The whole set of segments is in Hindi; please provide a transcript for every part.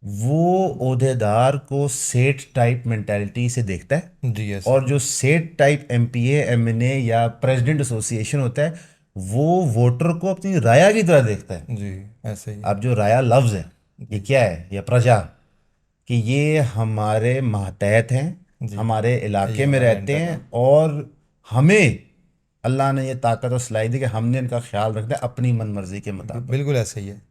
वो ओहदेदार को सेठ टाइप मेंटालिटी से देखता है। जी ऐसे और ही जो सेठ टाइप एमपीए एमएनए या प्रेसिडेंट एसोसिएशन होता है, वो वोटर को अपनी राया की तरह देखता है। है। जी ऐसे ही है। अब जो राया लफ्ज़ है, ये जी क्या है? ये प्रजा, कि ये हमारे मातहत हैं, जी। हमारे ये इलाके में हमारा रहते हैं, इंटरनल। और हमें अल्लाह ने ये ताकत और सलाह दी कि हमने इनका ख्याल रखना है अपनी मन मर्जी के मुताबिक। बिल्कुल ऐसे ही है।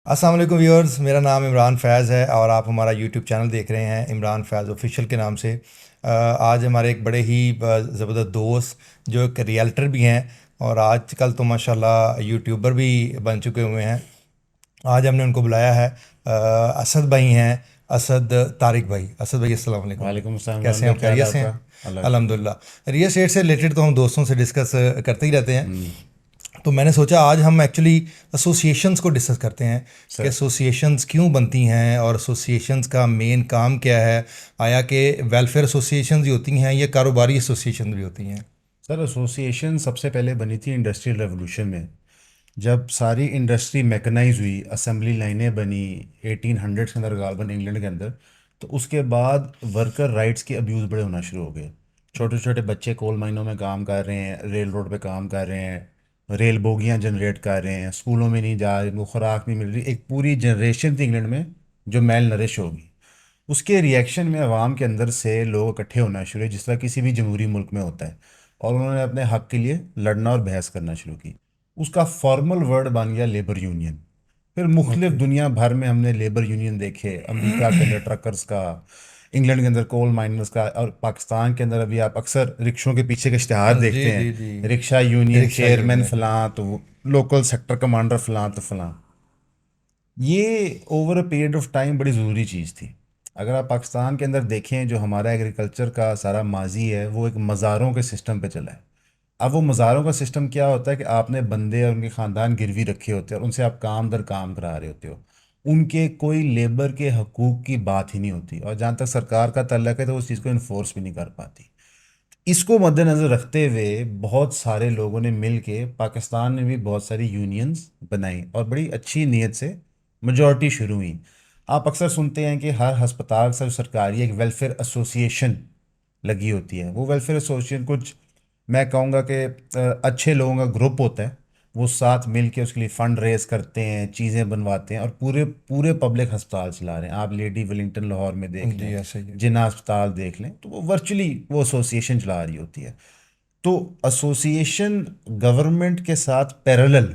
अस्सलाम वालेकुम व्यूअर्स, मेरा नाम इमरान फैज़ है और आप हमारा यूट्यूब चैनल देख रहे हैं इमरान फैज़ ऑफिशियल के नाम से। आज हमारे एक बड़े ही ज़बरदस्त दोस्त जो एक रियल्टर भी हैं और आजकल तो माशाल्लाह यूट्यूबर भी बन चुके हुए हैं। आज हमने उनको बुलाया है। असद भाई हैं, असद तारिक भाई। असद भाई अस्सलाम वालेकुम। वालेकुम अस्सलाम इमरान कैसे हैं भाई, आप? क्या हाल है खैरियत से आपका? हैं? अल्लाह का शुक्र है। अल्हम्दुलिल्लाह। रियल एस्टेट से रिलेटेड तो हम दोस्तों से डिस्कस करते ही रहते हैं। हम्म। तो मैंने सोचा आज हम एक्चुअली एसोसिएशंस को डिस्कस करते हैं कि सर एसोसिएशंस क्यों बनती हैं और एसोसिएशंस का मेन काम क्या है। आया कि वेलफेयर एसोसिएशंस भी होती हैं या कारोबारी एसोसिएशन भी होती हैं? सर एसोसिएशन सबसे पहले बनी थी इंडस्ट्रियल रेवोल्यूशन में। जब सारी इंडस्ट्री मैकेनाइज हुई, असेंबली लाइनें बनी 1800 के अंदर, गालबन इंग्लैंड के अंदर, तो उसके बाद वर्कर राइट्स के अब्यूज़ बड़े होना शुरू हो गए। छोटे छोटे बच्चे कोल माइनों में काम कर रहे हैं, रेल रोड पे काम कर रहे हैं, रेल बोगियां जनरेट कर रहे हैं, स्कूलों में नहीं जा रहे, उनको खुराक नहीं मिल रही। एक पूरी जनरेशन थी इंग्लैंड में जो मेल नरिश होगी। उसके रिएक्शन में अवाम के अंदर से लोग इकट्ठे होना शुरू हुए, जिस तरह किसी भी जमहूरी मुल्क में होता है, और उन्होंने अपने हक के लिए लड़ना और बहस करना शुरू की। उसका फॉर्मल वर्ड बन गया लेबर यूनियन। फिर मुख्तलिफ ओके। दुनिया भर में हमने लेबर यूनियन देखे, अमेरिका के अंदर ट्रकर्स का, इंग्लैंड के अंदर कोल माइनर्स का, और पाकिस्तान के अंदर अभी आप अक्सर रिक्शों के पीछे के इश्तिहार जी देखते जी हैं, जी। Rickshaw union rickshaw chairman union. फलां तो लोकल सेक्टर कमांडर फलां तो फलां। ये over a period of time बड़ी ज़रूरी चीज़ थी। अगर आप पाकिस्तान के अंदर देखें, जो हमारा एग्रीकल्चर का सारा माजी है वो एक मज़ारों के सिस्टम पे चला है। अब वो मज़ारों का सिस्टम क्या होता है कि आपने बंदे और उनके ख़ानदान गिरवी रखे होते हैं और उनसे आप काम दर काम करा रहे होते हो। उनके कोई लेबर के हकूक़ की बात ही नहीं होती, और जहाँ तक सरकार का तल्लक है तो उस चीज़ को इन्फोर्स भी नहीं कर पाती। इसको मद्देनज़र रखते हुए बहुत सारे लोगों ने मिल के पाकिस्तान में भी बहुत सारी यूनियंस बनाई, और बड़ी अच्छी नीयत से मेजॉरिटी शुरू हुई। आप अक्सर सुनते हैं कि हर हस्पताल से सरकारी एक वेलफेयर एसोसिएशन लगी होती है। वो वेलफेयर एसोसिएशन कुछ, मैं कहूँगा कि अच्छे लोगों का ग्रुप होता है। वो साथ मिल के उसके लिए फ़ंड रेज करते हैं, चीज़ें बनवाते हैं, और पूरे पूरे पब्लिक अस्पताल चला रहे हैं। आप लेडी वेलिंगटन लाहौर में देख जी लें, ऐसे ही है। जिन्ना अस्पताल देख लें, तो वो वर्चुअली वो एसोसिएशन चला रही होती है। तो एसोसिएशन गवर्नमेंट के साथ पैरेलल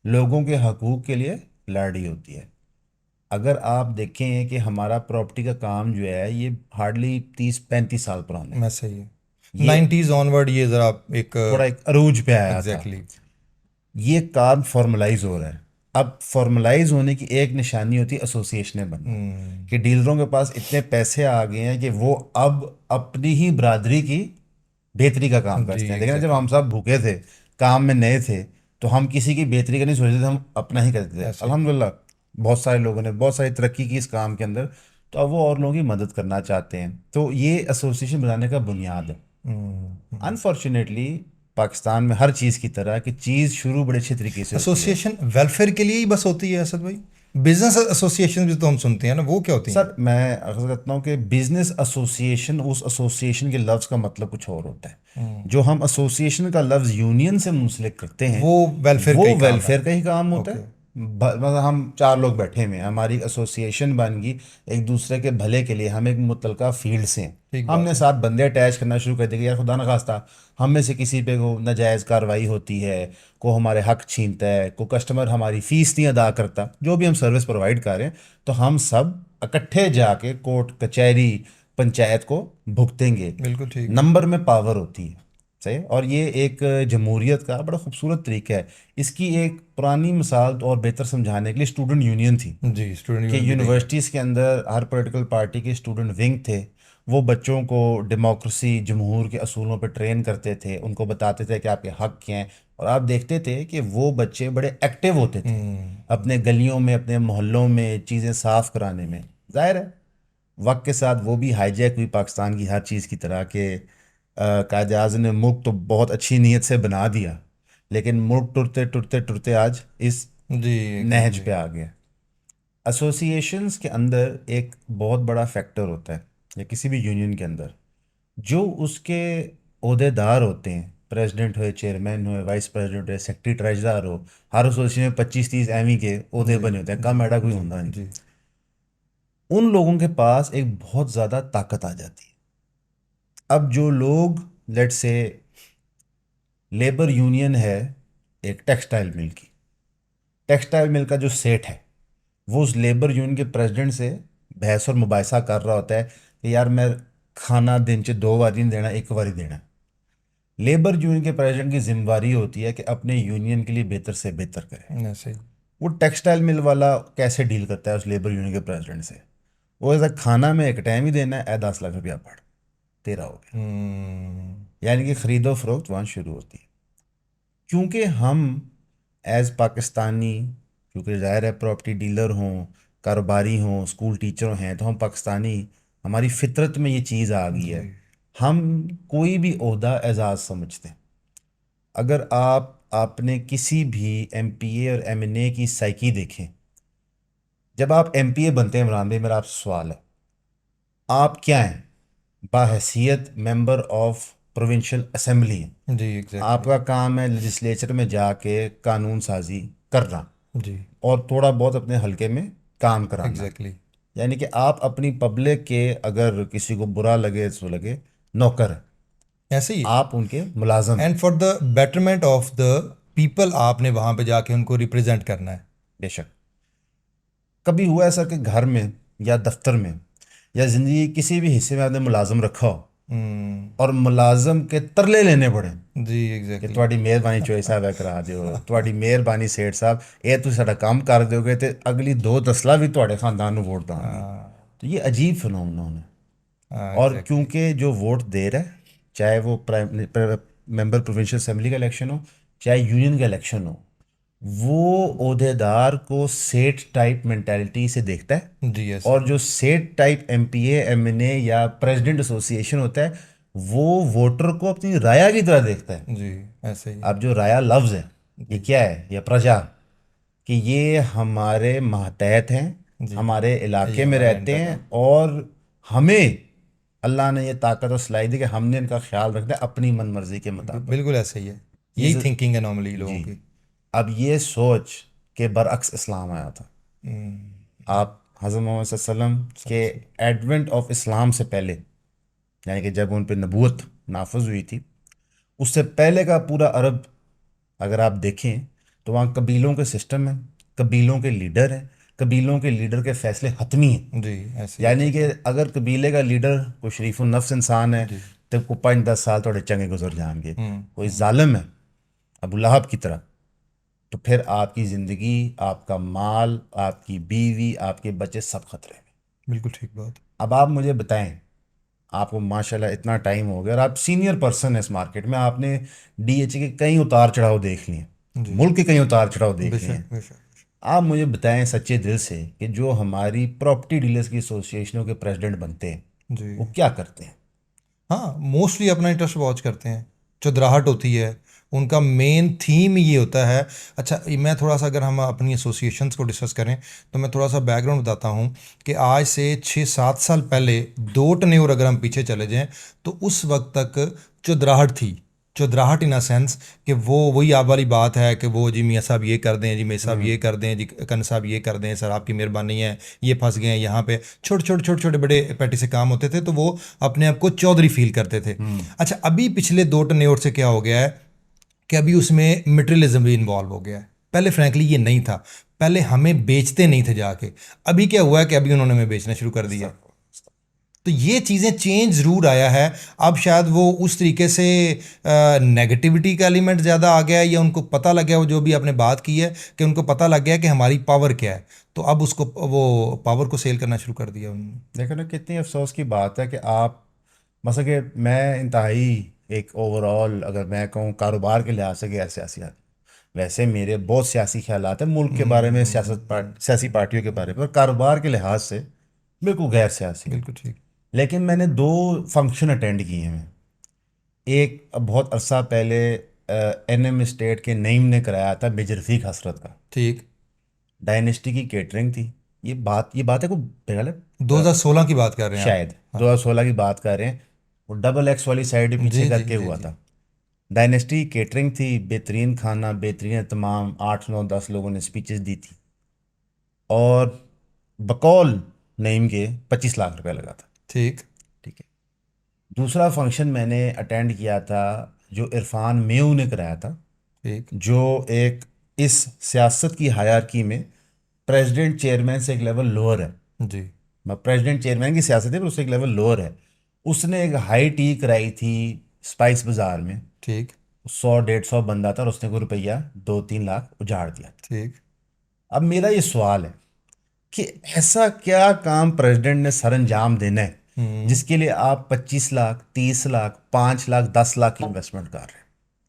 लोगों के हकूक़ के लिए लड़ रही होती है। अगर आप देखें कि हमारा प्रॉपर्टी का काम जो है, ये हार्डली 30-35 साल पुराना है। ऐसे ही है। ये 90s ऑनवर्ड ये ज़रा एक थोड़ा एक अरूज पे आया था। एग्जैक्टली। ये काम फॉर्मलाइज हो रहा है। अब फॉर्मलाइज होने की एक निशानी होती है एसोसिएशनें बनना, हम्म। कि डीलरों के पास इतने पैसे आ गए हैं कि वो अब अपनी ही बरादरी की बेहतरी का काम जी करते हैं। लेकिन जब एग्जैक्टली। हम सब भूखे थे, काम में नए थे, तो हम किसी की बेहतरी का नहीं सोचते थे, हम अपना ही करते थे। ऐसे ही। अल्हम्दुलिल्लाह बहुत सारे लोगों ने बहुत सारी तरक्की की इस काम के अंदर, तो अब वो और लोगों की मदद करना चाहते हैं। तो ये एसोसिएशन बनाने का बुनियाद है। हम्म। अनफॉर्चुनेटली पाकिस्तान में हर चीज़ की तरह कि चीज़ शुरू बड़े अच्छे तरीके से होती है। एसोसिएशन वेलफेयर के लिए ही बस होती है असद भाई? बिजनेस एसोसिएशन भी तो हम सुनते हैं ना, वो क्या होती हैं? सर मैं अक्सर कहता हूँ कि बिजनेस एसोसिएशन, उस एसोसिएशन के लफ्ज़ का मतलब कुछ और होता है। जो हम एसोसिएशन का लफ्ज़ यूनियन से मुंसलिक करते हैं, वो वेलफेयर का वो ही काम है। वेलफेयर का ही काम होता ओके। है। मतलब हम चार लोग बैठे हुए हैं, हमारी एसोसिएशन बन गई, एक दूसरे के भले के लिए। हम एक मुतलका फील्ड से हैं, ठीक बात हमने है। साथ बंदे अटैच करना शुरू कर दिए कि यार खुदा न खास्ता हम में से किसी पे को नाजायज़ कार्रवाई होती है, को हमारे हक छीनता है, को कस्टमर हमारी फ़ीस नहीं अदा करता, जो भी हम सर्विस प्रोवाइड कर रहे हैं, तो हम सब इकट्ठे जाके कोर्ट कचहरी पंचायत को भुगतेंगे। बिल्कुल ठीक है। नंबर में पावर होती है। सही। और ये एक जमहूरियत का बड़ा खूबसूरत तरीका है। इसकी एक पुरानी मिसाल और बेहतर समझाने के लिए स्टूडेंट यूनियन थी, जी स्टूडेंट कि यूनियन भी देखें। यूनिवर्सिटीज़ के अंदर हर पॉलिटिकल पार्टी के स्टूडेंट विंग थे, वो बच्चों को डेमोक्रेसी जमहूर के असूलों पर ट्रेन करते थे, उनको बताते थे कि आपके हक़ क्या हैं। और आप देखते थे कि वो बच्चे बड़े एक्टिव होते थे अपने गलियों में, अपने मोहल्लों में चीज़ें साफ़ कराने में। जाहिर है वक्त के साथ वो भी हाईजैक हुई पाकिस्तान की हर चीज़ की तरह के कायद आज़म ने मुल्क तो बहुत अच्छी नीयत से बना दिया, लेकिन मुल्क टुरते टुरते टुरते आज इस जी नहज एग्जैक्टली। पे आ गया। एसोसिएशंस के अंदर एक बहुत बड़ा फैक्टर होता है, या किसी भी यूनियन के अंदर जो उसके ओहदेदार होते हैं, प्रेसिडेंट हो, चेयरमैन हो, वाइस प्रेसिडेंट हो, सेक्रेटरी ट्रेजरर हो। हर एसोसिएशन में 25-30 एमी के ओहदे जी बने होते हैं, जी कम ऐड़ा कोई जी होता नहीं। जी उन लोगों के पास एक बहुत ज़्यादा ताकत आ जाती है। अब जो लोग, लेट से लेबर यूनियन है एक टेक्सटाइल मिल की, टेक्सटाइल मिल का जो सेठ है वो उस लेबर यूनियन के प्रेसिडेंट से बहस और मुबाहिसा कर रहा होता है कि यार मैं खाना दिन च 2 बारी नहीं देना, 1 बारी देना। लेबर यूनियन के प्रेसिडेंट की जिम्मेवारी होती है कि अपने यूनियन के लिए बेहतर से बेहतर करे। ऐसे ही। वो टेक्सटाइल मिल वाला कैसे डील करता है उस लेबर यूनियन के प्रेसिडेंट से? वो ऐसा खाना में एक टाइम ही देना है, 10 लाख रुपया पड़, तेरा हो गया। यानी कि खरीदो फरोख्त वहाँ शुरू होती है। क्योंकि हम एज पाकिस्तानी, क्योंकि ज़ाहिर है प्रॉपर्टी डीलर हों, कारोबारी हों, स्कूल टीचर हैं, तो हम पाकिस्तानी, हमारी फितरत में ये चीज़ आ गई जी है। हम कोई भी ओहदा एजाज़ समझते हैं। अगर आपने किसी भी एमपीए और एमएनए की साइकी देखें, जब आप एमपीए बनते हैं, इमरान भाई मेरा आपसे सवाल है, आप क्या हैं? बाहैसियत मेंबर ऑफ प्रोविंशियल असेंबली हैं। जी एग्जैक्टली। आपका काम है लेजिस्लेचर में जाके कानून साजी करना जी और थोड़ा बहुत अपने हलके में काम कराना। एग्जैक्टली। यानी कि आप अपनी पब्लिक के, अगर किसी को बुरा लगे तो लगे, नौकर हैं, ऐसे ही। आप उनके मुलाजम हैं। And for the betterment of the people आपने वहाँ पे जाके उनको रिप्रेजेंट करना है। बेशक कभी हुआ है सर कि घर में या दफ्तर में या ज़िंदगी किसी भी हिस्से में आपने मुलाजम रखा हो और मुलाजम के तरले लेने पड़े जी कि एग्जैक्टली। ਤੁਹਾਡੀ ਮਿਹਰਬਾਨੀ ਚੋਏ ਸਾਹਿਬ ਹੈ ਕਰਾ ਦਿਓ, ਤੁਹਾਡੀ ਮਿਹਰਬਾਨੀ ਸੇਠ ਸਾਹਿਬ, ਇਹ ਤੁਸੀਂ ਸਾਡਾ ਕੰਮ ਕਰ ਦਿਓਗੇ ਤੇ अगली 2 दसला भी ਤੁਹਾਡੇ ਖਾਨਦਾਨ ਨੂੰ वोट ਦਾਂਗੇ। तो ये अजीब फिनोमेनन है। हाँ और एग्जैक्टली। क्योंकि जो वोट दे रहा है, चाहे वो प्राइम मेंबर प्रोविंशियल असेंबली का इलेक्शन हो, चाहे यूनियन का इलेक्शन हो, वो ओहदेदार को सेठ टाइप मेंटालिटी से देखता है। जी ऐसे और ही। जो सेठ टाइप एमपीए एमएनए या प्रेसिडेंट एसोसिएशन होता है, वो वोटर को अपनी राया की तरह देखता है। जी ऐसे ही। अब जो राया लफ्ज़ है, ये जी क्या है? ये प्रजा, कि ये हमारे मातहत हैं, जी। हमारे ये इलाके में हमारे रहते अंडर हैं, है। और हमें अल्लाह ने ये ताकत और सलाहियत दी कि हमने इनका ख्याल रखना है अपनी मन मर्जी के मुताबिक। बिल्कुल ऐसे ही है। ये यही थिंकिंग है नॉर्मली लोगों जी। की। अब ये सोच के बरअक्स इस्लाम आया था। हम्म, आप हज़रत मोहम्मद सल्लल्लाहु अलैहि वसल्लम के सबसे। एडवेंट ऑफ इस्लाम से पहले, यानी कि जब उन पर नबूवत नाफज हुई थी, उससे पहले का पूरा अरब अगर आप देखें तो वहाँ कबीलों के सिस्टम है, कबीलों के लीडर हैं, कबीलों के लीडर के फैसले हतमी हैं। जी ऐसे ही यानी कि एग्जैक्टली। अगर कबीले का लीडर कोई शरीफ नफ्स इंसान है जी। तो को 5-10 साल थोड़े चंगे गुजर जाएंगे। कोई हम्म। जालिम है अबू लहब की तरह, तो फिर आपकी ज़िंदगी, आपका माल, आपकी बीवी, आपके बच्चे सब खतरे में। बिल्कुल ठीक बात। अब आप मुझे बताएं, आपको माशाल्लाह इतना टाइम हो गया और आप सीनियर पर्सन है इस मार्केट में, आपने डीएचए के कई उतार चढ़ाव देख लिए, जी मुल्क के कई उतार चढ़ाव देख लिए बेशक हैं। बेशक। आप मुझे बताएं सच्चे दिल से कि जो हमारी प्रॉपर्टी डीलर्स की एसोसिएशनों के प्रेसिडेंट बनते हैं जी वो क्या करते हैं? हाँ मोस्टली अपना इंटरेस्ट वॉच करते हैं। चुदराहट होती है। उनका मेन थीम ही ये होता है। अच्छा मैं थोड़ा सा अगर हम अपनी एसोसिएशंस को डिस्कस करें तो मैं थोड़ा सा बैकग्राउंड बताता हूँ कि आज से 6-7 साल पहले दो टन्योर अगर हम पीछे चले जाएं तो उस वक्त तक चुदराहट थी। चुदराहट इन अ सेंस कि वो वही आप वाली बात है कि वो जी मियाँ साहब ये कर दें, जी मियाँ साहब ये कर दें, जी कन साहब ये कर दें, सर आपकी मेहरबानी है, ये फंस गए हैं यहाँ पे। छोटे छोटे छोटे छोटे बड़े पैटी से काम होते थे तो वो अपने आप को चौधरी फील करते थे। अच्छा अभी पिछले 2 टन्योर से क्या हो गया है कि अभी उसमें मटेरियलिज्म भी इन्वॉल्व हो गया है। पहले फ्रैंकली ये नहीं था। पहले हमें बेचते नहीं थे जाके। अभी क्या हुआ है कि अभी उन्होंने हमें बेचना शुरू कर दिया है। तो ये चीज़ें चेंज ज़रूर आया है। अब शायद वो उस तरीके से नेगेटिविटी का एलिमेंट ज़्यादा आ गया है, या उनको पता लग गया, वो जो भी आपने बात की है कि उनको पता लग गया कि हमारी पावर क्या है, तो अब उसको वो पावर को सेल करना शुरू कर दिया उन्होंने। देखो ना कितनी अफसोस की बात है कि आप मसा कि मैं इंतहाई एक ओवरऑल अगर मैं कहूँ कारोबार के लिहाज से गैर सियासी आदमी, वैसे मेरे बहुत सियासी ख्यालात हैं मुल्क के बारे में, सियासी पार्टियों के बारे में, पर कारोबार के लिहाज से बिल्कुल गैर सियासी हूँ। बिल्कुल ठीक। लेकिन मैंने दो फंक्शन अटेंड किए हैं। एक अब बहुत अरसा पहले एनएम स्टेट के नईम ने कराया था मेजर रफीक हसरत का, ठीक। डायनेस्टी की केटरिंग थी। ये बात है को मेरे ख्याल है 2016 की बात कर रहे हैं आप? शायद हाँ। 2016 की बात कर रहे हैं। वो डबल एक्स वाली साइड पीछे जी जी करके जी हुआ जी। था। डायनेस्टी केटरिंग थी, बेहतरीन खाना, बेहतरीन तमाम, 8 9 10 लोगों ने स्पीचेस दी थी, और बकौल नईम के 25 लाख रुपए लगा था। ठीक। ठीक है। दूसरा फंक्शन मैंने अटेंड किया था जो इरफान मेयू ने कराया था, ठीक। जो एक इस सियासत की हायरार्की में प्रेसिडेंट चेयरमैन से एक लेवल लोअर है। जी। प्रेसिडेंट चेयरमैन की सियासत है पर उससे एक लेवल लोअर है। उसने एक हाई टी कराई थी स्पाइस बाजार में। ठीक। 100 150 बंदा था और उसने कोई रुपया 2 3 लाख उजाड़ दिया था। ठीक। अब मेरा ये सवाल है कि ऐसा क्या काम प्रेसिडेंट ने सर अंजाम देना है हम्म। जिसके लिए आप 25 लाख, 30 लाख, 5 लाख, 10 लाख की इन्वेस्टमेंट कर रहे हैं?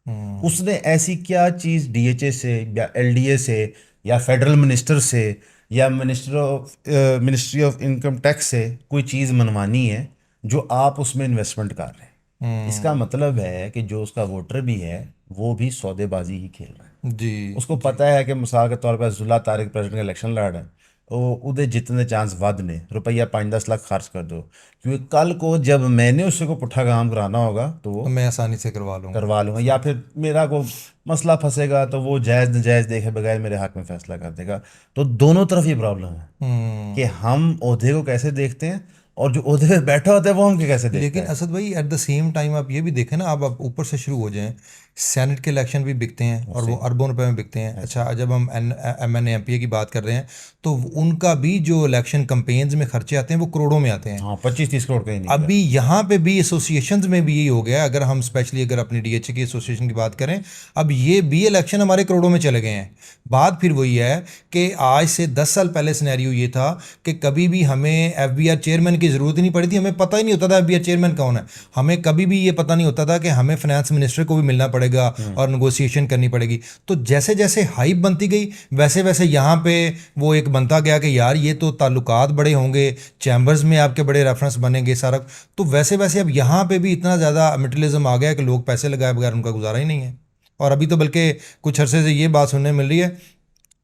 हम्म। उसने ऐसी क्या चीज़ डीएचए से या एलडीए से या फेडरल मिनिस्टर से या मिनिस्ट्री ऑफ इनकम टैक्स से कोई चीज़ मनवानी है जो आप उसमें इन्वेस्टमेंट कर रहे हैं? इसका हम्म। मतलब है कि जो उसका वोटर भी है वो भी सौदेबाजी ही खेल रहा है। जी उसको जी। पता है कि मिसाल के तौर पर अब्दुल्ला तारिक प्रेसिडेंट का इलेक्शन लड़ रहा है, तो उधर जितने चांस वध ने रुपया 5 10 लाख खर्च कर दो, क्योंकि कल को जब मैंने उससे को पुट्ठा काम कराना होगा तो वो तो मैं आसानी से करवा लूँगा। करवा लूंगा, या सही। फिर मेरा को मसला फंसेगा तो वो जायज़ नजायज़ देखे बगैर मेरे हक में फैसला कर देगा। तो दोनों तरफ ये प्रॉब्लम है कि हम्म। हम ओहदे को कैसे देखते हैं और जो ओहदे पे बैठा होता है वो हम कैसे देखता लेकिन है। असद भाई एट द सेम टाइम आप ये भी देखें ना, अब आप ऊपर से शुरू हो जाएं, सेनेट के इलेक्शन भी बिकते हैं और वो उससे अरबों रुपए में बिकते हैं। ऐसे अच्छा, जब हम M N M P A की बात कर रहे हैं, तो उनका भी जो इलेक्शन कंपेन्स में खर्चे आते हैं वो करोड़ों में आते हैं। हाँ 25 30 करोड़ कहीं नहीं गया। अभी यहाँ पे भी एसोसिएशंस में भी यही हो गया है। अगर हम स्पेशली अगर अपनी डीएचए की एसोसिएशन की बात करें, अब ये भी इलेक्शन हमारे करोड़ों में चले गए हैं। बात फिर वही है कि आज से 10 साल पहले सिनेरियो ये था कि कभी भी हमें एफबीआर चेयरमैन की ज़रूरत ही नहीं पड़ी थी, हमें पता ही नहीं होता था एफबीआर चेयरमैन कौन है। हमें कभी भी ये पता नहीं होता था कि हमें फाइनेंस मिनिस्टर को भी मिलना पड़ेगा और नेगोशिएशन करनी पड़ेगी। तो जैसे जैसे हाइप बनती गई, वैसे वैसे यहाँ पे वो एक बनता गया कि यार ये तो ताल्लुकात बड़े होंगे, चैम्बर्स में आपके बड़े रेफरेंस बनेंगे सारा। तो वैसे वैसे अब यहाँ पे भी इतना ज़्यादा मटेरियलिज्म आ गया कि लोग पैसे लगाए बगैर उनका गुजारा ही नहीं है। और अभी तो बल्कि कुछ अरसे से ये बात सुनने मिल रही है,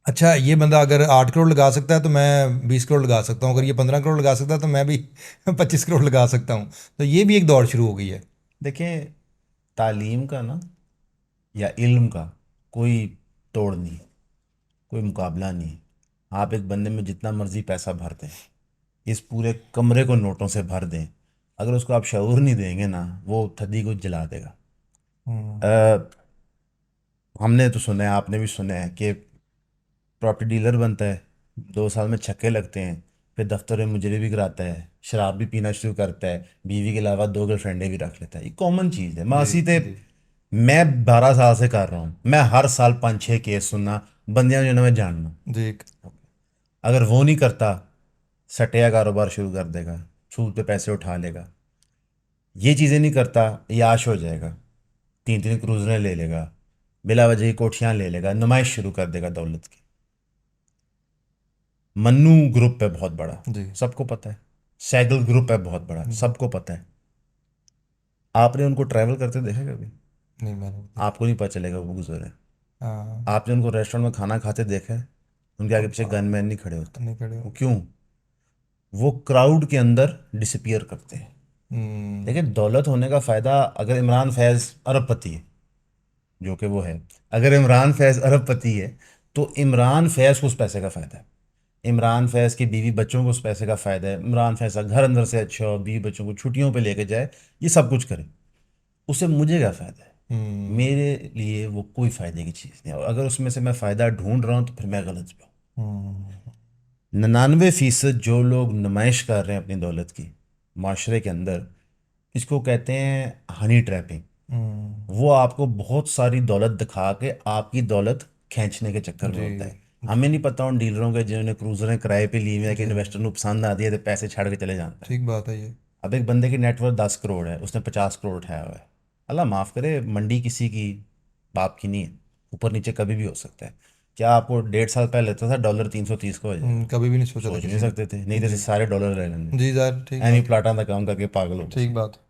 अच्छा ये बंदा अगर 8 करोड़ लगा सकता है तो मैं 20 करोड़ लगा सकता हूँ, अगर ये 15 करोड़ लगा सकता है तो मैं भी 25 करोड़ लगा सकता हूँ। तो ये भी एक दौड़ शुरू हो गई है। देखें, तालीम का ना या इल्म का कोई तोड़ नहीं, कोई मुकाबला नहीं। आप एक बंदे में जितना मर्जी पैसा भर दें, इस पूरे कमरे को नोटों से भर दें, अगर उसको आप शऊर नहीं देंगे ना वो थदी को जला देगा। हम्म। अ, हमने तो सुना है, आपने भी सुना है कि प्रॉपर्टी डीलर बनता है, 2 साल में छक्के लगते हैं, फिर दफ्तर में मुजरे भी कराता है, शराब भी पीना शुरू करता है, बीवी के अलावा 2 गर्लफ्रेंडें भी रख लेता है। ये कॉमन चीज़ है जी मासी ते। जी। मैं 12 साल से कर रहा हूँ, मैं हर साल 5 6 केस सुनना, बंदियां जो ना मैं जानना। जी। अगर वो नहीं करता, सट्टे का कारोबार शुरू कर देगा, सूद पे पैसे उठा लेगा। ये चीज़ें नहीं करता, याश हो जाएगा, 3 3 क्रूजरें ले लेगा, बिला वजह की कोठियां ले लेगा, नुमाइश शुरू कर देगा दौलत की। मन्नू ग्रुप है बहुत बड़ा, जी। सबको पता है। सैगल ग्रुप है बहुत बड़ा, जी। सबको पता है। आपने उनको ट्रैवल करते देखा कभी? नहीं, मैंने नहीं देखा। आपको नहीं पता चलेगा वो गुजर है। हाँ। आपने उनको रेस्टोरेंट में खाना खाते देखा है? उनके आगे पीछे गनमैन नहीं खड़े होते। नहीं खड़े वो हो। क्यों? वो क्राउड के अंदर डिसपियर करते हैं। हम्म। देखिए, दौलत होने का फ़ायदा, अगर इमरान फैज़ अरबपति है, जो कि वो है, अगर इमरान फैज़ अरबपति है तो इमरान फैज़ को उस पैसे का फ़ायदा है। इमरान फैज़ की बीवी बच्चों को उस पैसे का फ़ायदा है। इमरान फैज़ का घर अंदर से अच्छा हो, बीवी बच्चों को छुट्टियों पे लेके जाए, ये सब कुछ करे, उससे मुझे क्या फ़ायदा है? हम्म। मेरे लिए वो कोई फ़ायदे की चीज़ नहीं है, और अगर उसमें से मैं फ़ायदा ढूंढ रहा हूँ तो फिर मैं गलत पे हूँ। हम्म। 99% जो लोग नुमाइश कर रहे हैं अपनी दौलत की, माशरे के अंदर, इसको कहते हैं हनी ट्रैपिंग। हम्म, वो आपको बहुत सारी दौलत दिखा के आपकी दौलत खींचने के चक्कर में जी होता है। जी हमें नहीं पता उन डीलरों के जिन्होंने क्रूजरें किराए पे ली हुई है कि जी, इन्वेस्टर को पसंद आती है तो पैसे छाड़ के चले जाता है। ठीक बात है ये। अब एक बंदे की नेटवर्थ 10 करोड़ है, उसने 50 करोड़ उठाया हुआ है। अल्लाह माफ़ करे, मंडी किसी की बाप की नहीं है, ऊपर नीचे कभी भी हो सकता है। क्या आपको 1.5 साल पहले लगता था डॉलर 330 का हो जाएगा? कभी भी नहीं सोचा था सोच नहीं किसी सकते थे, नहीं ने। तो जी सारे डॉलर ले लेंगे। जी सर, ठीक एनी बात है। प्लाटा का काम करके पागल हो ठीक गए। बात।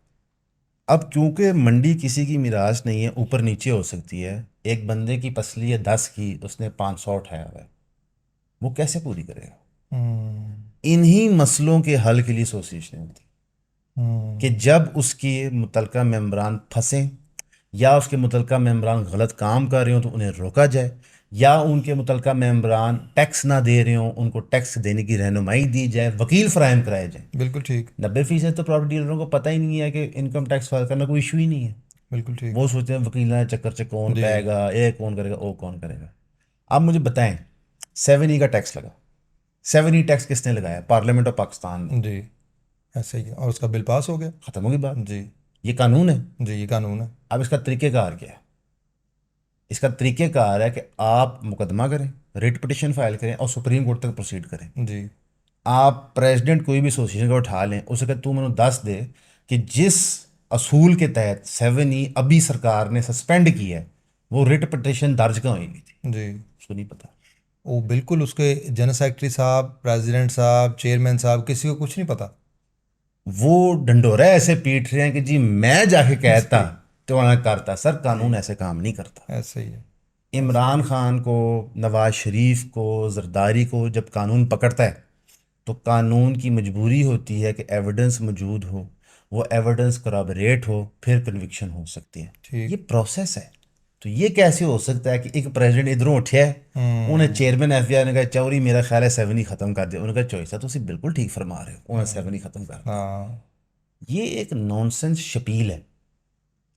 अब क्योंकि मंडी किसी की मिराज नहीं है, ऊपर नीचे हो सकती है। एक बंदे की पसली है 10 की, उसने 500 उठाया हुआ है, वो कैसे पूरी करेगा? हम्म इन्हीं मसलों के हल के लिए एसोसिएशन होती है कि हम्म जब उसके मुतलका मेंबरान फंसें या उसके मुतलका मेंबरान गलत काम कर रहे हो तो उन्हें रोका जाए, या उनके मुतलका मेंबरान टैक्स ना दे रहे हो उनको टैक्स देने की रहनुमाई दी जाए, वकील फ्राहम कराए जाए। बिल्कुल ठीक। 90% तो प्रॉपर्टी डीलरों को पता ही नहीं है कि इनकम टैक्स फाइल करना कोई इशू ही नहीं है। बिल्कुल ठीक। वो सोचते हैं वकील चक्कर से कौन जी पाएगा, ये कौन करेगा, वो कौन करेगा। आप मुझे बताएं, 7E का टैक्स लगा। 7E टैक्स किसने लगाया? पार्लियामेंट ऑफ पाकिस्तान ने। जी, ऐसा ही है और उसका बिल पास हो गया। खत्म होगी बात। जी ये कानून है। जी, ये कानून है। अब इसका तरीक़ेकार क्या है? इसका तरीक़ेकार है कि आप मुकदमा करें, रिट पिटिशन फाइल करें और सुप्रीम कोर्ट तक प्रोसीड करें। जी आप प्रेसिडेंट कोई भी एसोसिएशन का उठा लें, उसे कहे तू मैंने दस दे कि जिस असूल के तहत 7E अभी सरकार ने सस्पेंड किया है, वो रिट पिटिशन दर्ज कहाँ हुई थी? जी, उसको नहीं पता। वो बिल्कुल उसके जनरल सेक्रेटरी साहब, प्रेसिडेंट साहब, चेयरमैन साहब, किसी को कुछ नहीं पता। वो ढंडोरा ऐसे पीट रहे हैं कि जी मैं जाके कहता जी तो मैं करता। सर जी, कानून ऐसे काम नहीं करता। ऐसा ही है। ऐसा इमरान खान को, नवाज शरीफ को, जरदारी को जब कानून पकड़ता है तो कानून की मजबूरी होती है कि एविडेंस मौजूद हो, वो एविडेंस करॉबोरेट हो, फिर कन्विक्शन हो सकती है। ये ठीक। प्रोसेस है। तो ये कैसे हो सकता है कि एक प्रेसिडेंट इधरों उठे है, उन्हें हम्म, चेयरमैन FBI ने कहा चौरी मेरा ख्याल है 7E खत्म कर दिया, उन्होंने कहा चौई साहब तुम बिल्कुल ठीक फरमा रहे हो, उन्हें 7E खत्म कर दिया। हाँ। ये एक नॉनसेंस शपील है,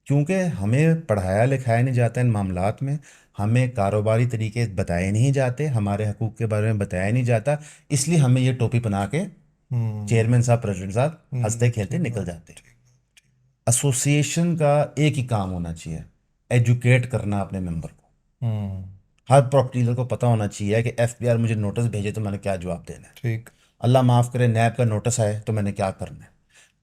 क्योंकि हमें पढ़ाया लिखाया नहीं जाता इन मामलात में। हमें कारोबारी तरीके बताए नहीं जाते, हमारे हकूक़ के बारे में बताया नहीं जाता। इसलिए हमें ये टोपी पहना के हम्म चेयरमैन साहब, प्रेसिडेंट साहब हंसते खेलते ठीक निकल बात। जाते। एसोसिएशन का एक ही काम होना चाहिए, एजुकेट करना अपने मेंबर को। हम्म हर प्रॉपर्टी डीलर को पता होना चाहिए कि FBR मुझे नोटिस भेजे तो मैंने क्या जवाब देना है। ठीक। अल्लाह माफ़ करे, नैब का नोटिस आए तो मैंने क्या करना है।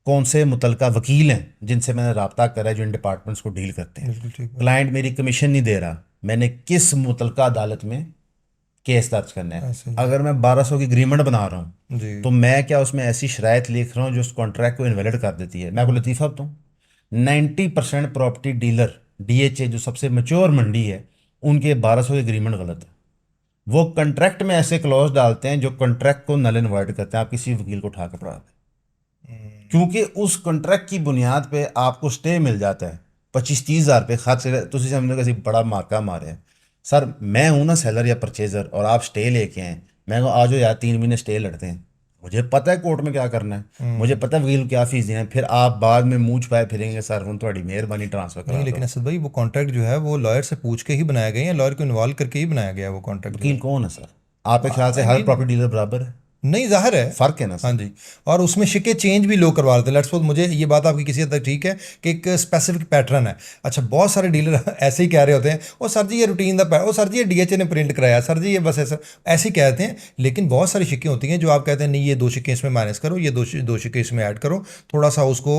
कौन से मुतलका वकील हैं जिनसे मैंने रब्ता करा है जो इन डिपार्टमेंट्स को डील करते हैं। बिल्कुल ठीक बात। क्लाइंट मेरी कमीशन नहीं दे रहा, मैंने किस मुतलका अदालत में केस दर्ज करना है। ऐसा ही है। अगर मैं 1200 की एग्रीमेंट बना रहा हूँ जी तो मैं क्या उसमें ऐसी शराइत लिख रहा हूँ जो उस कॉन्ट्रैक्ट को इनवैलिड कर देती है? मैं आपको लतीफ़ा बताऊँ, 90% प्रॉपर्टी डीलर, DHA जो सबसे मेच्योर मंडी है, उनके 1200 के एग्रीमेंट गलत है। वो कॉन्ट्रैक्ट में ऐसे क्लॉज डालते हैं जो कॉन्ट्रैक्ट को नल एंड वॉइड करते हैं। आप किसी वकील को उठा के पढ़ा दें, क्योंकि उस कॉन्ट्रैक्ट की बुनियाद पे आपको स्टे मिल जाता है 25-30 हज़ार रुपये खाद से। तुम समझो किसी बड़ा माका मारे हैं। सर मैं हूं ना सेलर या परचेजर और आप स्टे लेके आए, मैं कहूँ आ जाओ यार 3 महीने स्टे लड़ते हैं। मुझे पता है कोर्ट में क्या करना है, मुझे हम्म पता है वकील को क्या फीस देना है। फिर आप बाद में मुंह छुपाए फिरेंगे सर हम थोड़ी मेहरबानी ट्रांसफर नहीं, करा लेकिन दो। असद भाई वो कॉन्ट्रैक्ट जो है वो लॉयर से पूछ के ही बनाया गया है, या लॉयर को इन्वॉल्व करके ही बनाया गया है वो कॉन्ट्रैक्ट जो वकील है। कौन है सर? आपके ख्याल से आई हर मीन, प्रॉपर्टी डीलर बराबर है? नहीं, ज़ाहिर है। फ़र्क है ना हाँ सर। जी। और उसमें शिके चेंज भी लोग करवा देते हैं। लेट्स सपोज, मुझे ये बात आपकी किसी हद तक ठीक है कि एक स्पेसिफिक पैटर्न है। अच्छा, बहुत सारे डीलर ऐसे ही कह रहे होते हैं, ओ सर जी ये रूटीन दा ओ सर जी ये DHA ने प्रिंट कराया, सर जी ये बस ऐसा ऐसे ही कहते हैं। लेकिन बहुत सारी शिक्कें होती हैं जो आप कहते हैं नहीं ये 2 शिक्के इसमें माइनस करो, ये दो शिक्के इसमें ऐड करो, थोड़ा सा उसको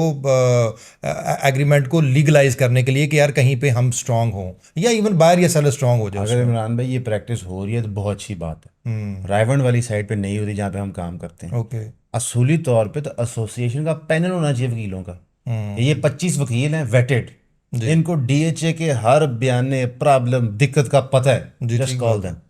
एग्रीमेंट को लीगलाइज करने के लिए कि यार कहीं पे हम स्ट्रांग हों, या इवन बायर या सेलर स्ट्रांग हो जाए अगर उसमें। इमरान भाई ये प्रैक्टिस हो रही है तो बहुत अच्छी बात है। हम्म रायवंड वाली साइड पे नहीं हो रही जहाँ पे हम काम करते हैं। ओके। असूली तौर पे तो एसोसिएशन का पैनल होना चाहिए वकीलों का। ये हम्म 25 वकील हैं वेटेड, जी इनको DHA के हर बयाने प्रॉब्लम दिक्कत का पता है। जी, जस्ट ठीक कॉल बात है। देम,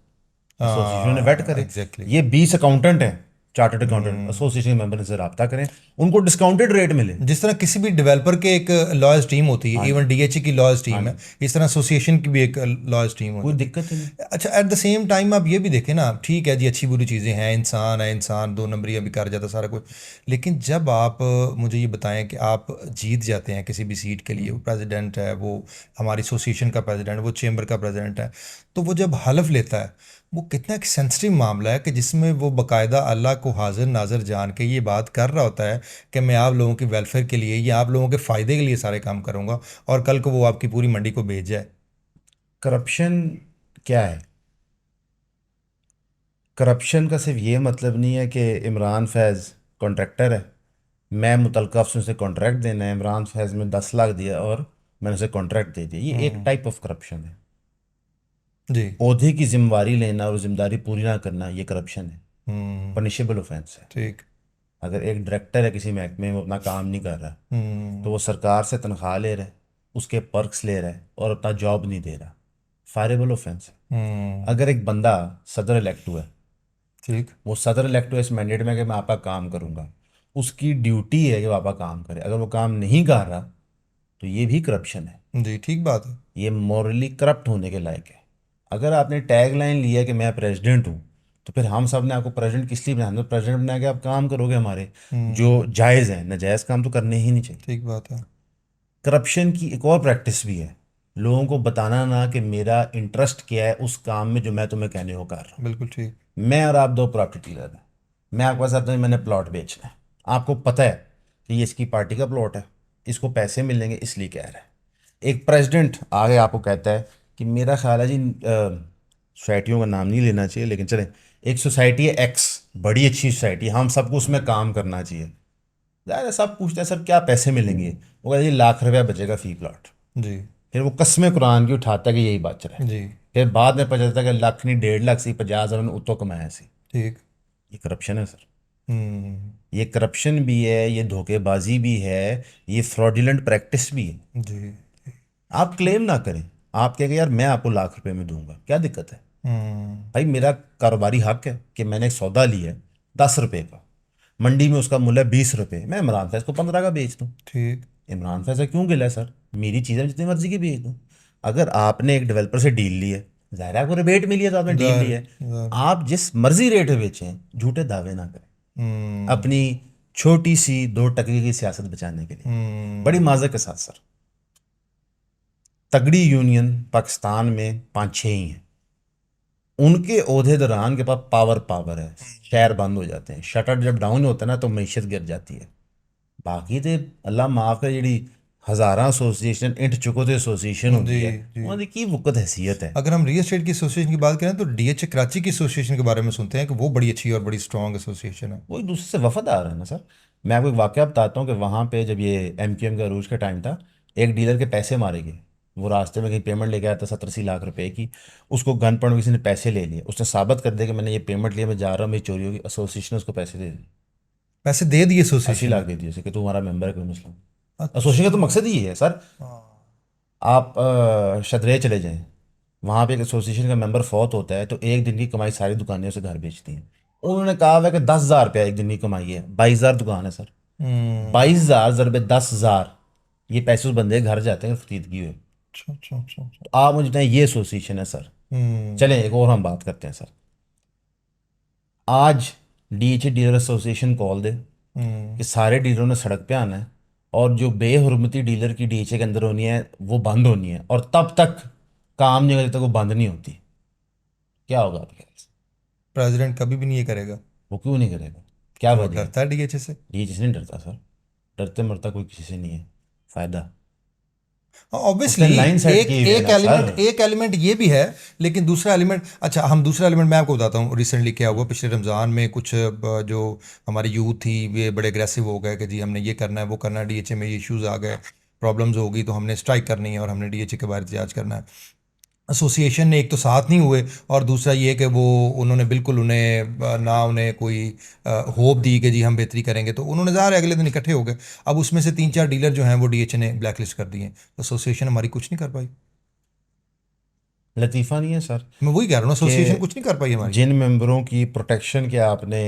एसोसिएशन ने वेट करे। एग्जैक्टली। ये 20 अकाउंटेंट हैं, चार्टर्ड अकाउंटेंट, हम्म एसोसिएशन के मेंबर से रब्ता करें, उनको डिस्काउंटेड रेट मिले। जिस तरह किसी भी डेवलपर के एक लॉयर्स टीम होती है, हाँ जी, इवन DHA की लॉयर्स हाँ टीम है, जी, इस तरह एसोसिएशन की भी एक लॉयर्स टीम कोई होती है। दिक्कत ही नहीं। अच्छा, एट द सेम टाइम आप ये भी देखें ना, ठीक है जी, अच्छी बुरी चीज़ें हैं, इंसान है, इंसान दो नंबरियाँ भी कर जाता सारा कुछ। लेकिन जब आप मुझे ये बताएं कि आप जीत जाते हैं किसी भी सीट के लिए, वो प्रेसिडेंट है, वो हमारी एसोसिएशन का प्रेसिडेंट, वो चेंबर का प्रेसिडेंट है, तो वो जब हलफ लेता है, वो कितना एक सेंसिटिव मामला है कि जिसमें वो बाकायदा अल्लाह को हाजिर नाज़र जान के ये बात कर रहा होता है कि मैं आप लोगों के वेलफेयर के लिए या आप लोगों के फ़ायदे के लिए सारे काम करूँगा, और कल को वो आपकी पूरी मंडी को बेच जाए। करप्शन क्या है? करप्शन का सिर्फ ये मतलब नहीं है कि इमरान फैज़ कॉन्ट्रैक्टर है, मैं मुतलका अफसर से कॉन्ट्रैक्ट देना है, इमरान फैज़ में 10 लाख दिया और मैंने उसे कॉन्ट्रैक्ट दे दिया। ये एक हम्म। टाइप ऑफ करप्शन है। जी। ओहदे की जिम्मेवारी लेना और जिम्मेदारी पूरी ना करना, ये करप्शन है, हम्म। पनिशेबल ऑफेंस है। ठीक। अगर एक डायरेक्टर है किसी महकमे में, वो अपना काम नहीं कर रहा, तो हम्म। वो सरकार से तनख्वाह ले रहा है, उसके पर्क्स ले रहा है और अपना जॉब नहीं दे रहा, फायरेबल ऑफेंस है। हम्म। अगर एक बंदा सदर इलेक्ट हुआ है, ठीक। वो सदर इलेक्ट हुआ इस मैंडेट में कि मैं आपका काम करूंगा, उसकी ड्यूटी है कि वो आपका काम करे। अगर वो काम नहीं कर रहा तो ये भी करप्शन है, जी, ठीक बात है। ये मॉरली करप्ट होने के लायक है। अगर आपने टैग लाइन लिया कि मैं प्रेसिडेंट हूँ, तो फिर हम सब ने आपको प्रेसिडेंट किस लिए बनाया? प्रेसिडेंट बना के आप काम करोगे हमारे, जो हम्म। जायज़ है। नाजायज़ काम तो करने ही नहीं चाहिए। ठीक बात है। करप्शन की एक और प्रैक्टिस भी है, लोगों को बताना ना कि मेरा इंटरेस्ट क्या है उस काम में जो मैं तुम्हें कहने को कर रहा हूँ। बिल्कुल ठीक। मैं और आप दो प्रॉपर्टी डीलर हैं, मैं आपके पास आता हूँ, मैंने प्लॉट बेचना है, आपको पता है कि ये इसकी पार्टी का प्लॉट है, इसको पैसे मिलेंगे इसलिए कह रहा है। एक प्रेसिडेंट आगे आपको कहता है कि मेरा ख्याल है जी, सोसाइटियों का नाम नहीं लेना चाहिए लेकिन चले, एक सोसाइटी है एक्स, बड़ी अच्छी सोसाइटी, हम सबको उसमें काम करना चाहिए। ज़्यादा सब पूछते हैं सर क्या पैसे मिलेंगे, वो कहते हैं जी लाख रुपया बचेगा फी प्लॉट। जी। फिर वो कस्में कुरान की उठाता है कि यही बच रहा है। जी। फिर बाद में पता चलता है कि लाख नहीं 1.5 लाख सी 50,000 उन्होंने उतो कमाया सी। ठीक। ये करप्शन है सर। हम्म। ये करप्शन भी है, ये धोखेबाजी भी है, ये फ्रॉडुलेंट प्रैक्टिस भी है। जी। आप क्लेम ना करें, आप कहेंगे यार मैं आपको लाख रुपए में दूंगा, क्या दिक्कत है? हम्म। भाई मेरा कारोबारी हक है कि मैंने एक सौदा लिया है 10 रुपए का, मंडी में उसका मूल्य 20 रुपए, मैं इमरान फैज को 15 का बेच दूँ। ठीक। इमरान फैज से क्यों गिला है सर? मेरी चीज़ें जितनी मर्जी की बेच दूँ। अगर आपने एक डेवलपर से डील ली है, ज़ाहिर है आपको रिबेट मिली है तो आपने डील ली ज़ाहिर है। ज़ाहिर। आप जिस मर्जी रेट पे बेचें, झूठे दावे ना करें हम्म। अपनी छोटी सी 2 टके की सियासत बचाने के लिए। बड़ी हम्म। माजर के साथ सर, तगड़ी यूनियन पाकिस्तान में 5-6 ही हैं, उनके ओहदेदारान के पास पावर पावर है, शहर बंद हो जाते हैं, शटर जब डाउन होता है ना तो मीशत गिर जाती है। बाकी तो अल्लाह माफ करे जी हज़ारां एसोसिएशन इंट चुको तो एसोसिएशन जी। होती है, जी। उन्होंने की वक़्त हैसियत है। अगर हम रियल एस्टेट की एसोसिएशन की बात करें तो डीएचए कराची की एसोसिएशन के बारे में सुनते हैं कि वो बड़ी अच्छी और बड़ी स्ट्रॉन्ग एसोसिएशन है। वो एक दूसरे से वफादार है ना सर। मैं आपको एक वाक़या बताता हूँ कि वहाँ पे जब ये MQM का अरूज का टाइम था, एक डीलर के पैसे मारे गए। वो रास्ते में कहीं पेमेंट लेके आया था 70-80 लाख रुपए की, उसको गन पॉइंट में किसी ने पैसे ले लिए, उसने साबित कर दिया कि मैंने ये पेमेंट लिया, मैं जा रहा हूँ, मेरी चोरी होगी, एसोसिएशन ने उसको पैसे दे दिए। पैसे दे दिए 80 एसोसिएशन लाख ने? दे दिए उसे कि तू हमारा मेंबर है, कोई मसला नहीं। एसोसिएशन का अच्छा। तो मकसद ही है सर। हाँ। आप शतरे चले जाएं, वहाँ पे एक एसोसिएशन का मेंबर फौत होता है तो एक दिन की कमाई सारी दुकानें उसे घर बेचती हैं। उन्होंने कहा हुआ है कि 10,000 रुपया एक दिन की कमाई है, 22,000 दुकान है सर, हम्म। 22,000 ज़रबे 10,000, ये पैसे उस बंदे के घर जाते हैं खरीदगी हुए। अच्छा अच्छा अच्छा अच्छा। तो आप मुझे बताएं, ये एसोसिएशन है सर। हम्म। चलें एक और हम बात करते हैं सर। आज DHA डीलर एसोसिएशन कॉल दे हम्म। कि सारे डीलरों ने सड़क पे आना है और जो बेहुरमती डीलर की DHA के अंदर होनी है वो बंद होनी है, और तब तक काम नहीं होगा जब तक वो बंद नहीं होती। क्या होगा आपके ख्याल से? प्रेसिडेंट कभी भी नहीं ये करेगा। वो क्यों नहीं करेगा? क्या वो वजह है? डरता है डीएचए से। DHA से नहीं डरता सर, डरते मरता कोई किसी से नहीं है। फायदा उसने ऑब्वियसली लाइन सेट एक की हुई है एक ना सर। एलिमेंट एक एलिमेंट ये भी है, लेकिन दूसरा एलिमेंट, अच्छा हम दूसरा एलिमेंट मैं आपको बताता हूँ रिसेंटली क्या हुआ। पिछले रमज़ान में कुछ जो हमारी यूथ थी वे बड़े अग्रेसिव हो गए कि जी हमने ये करना है वो करना है, डीएचए में ये इश्यूज आ गए, प्रॉब्लम्स होगी तो हमने स्ट्राइक करनी है और हमने डीएचए के बारे में जांच करना है। एसोसिएशन ने एक तो साथ नहीं हुए, और दूसरा ये कि वो उन्होंने बिल्कुल उन्हें ना उन्हें कोई होप दी कि जी हम बेहतरी करेंगे, तो उन्होंने ज़ाहिर है अगले दिन इकट्ठे हो गए। अब उसमें से 3-4 डीलर जो हैं वो डीएचए ने ब्लैक लिस्ट कर दिए, एसोसिएशन हमारी कुछ नहीं कर पाई। लतीफ़ा नहीं है सर मैं वही कह रहा हूँ, एसोसिएशन कुछ कि नहीं कर पाई हमारी। जिन मेंबरों की प्रोटेक्शन के आपने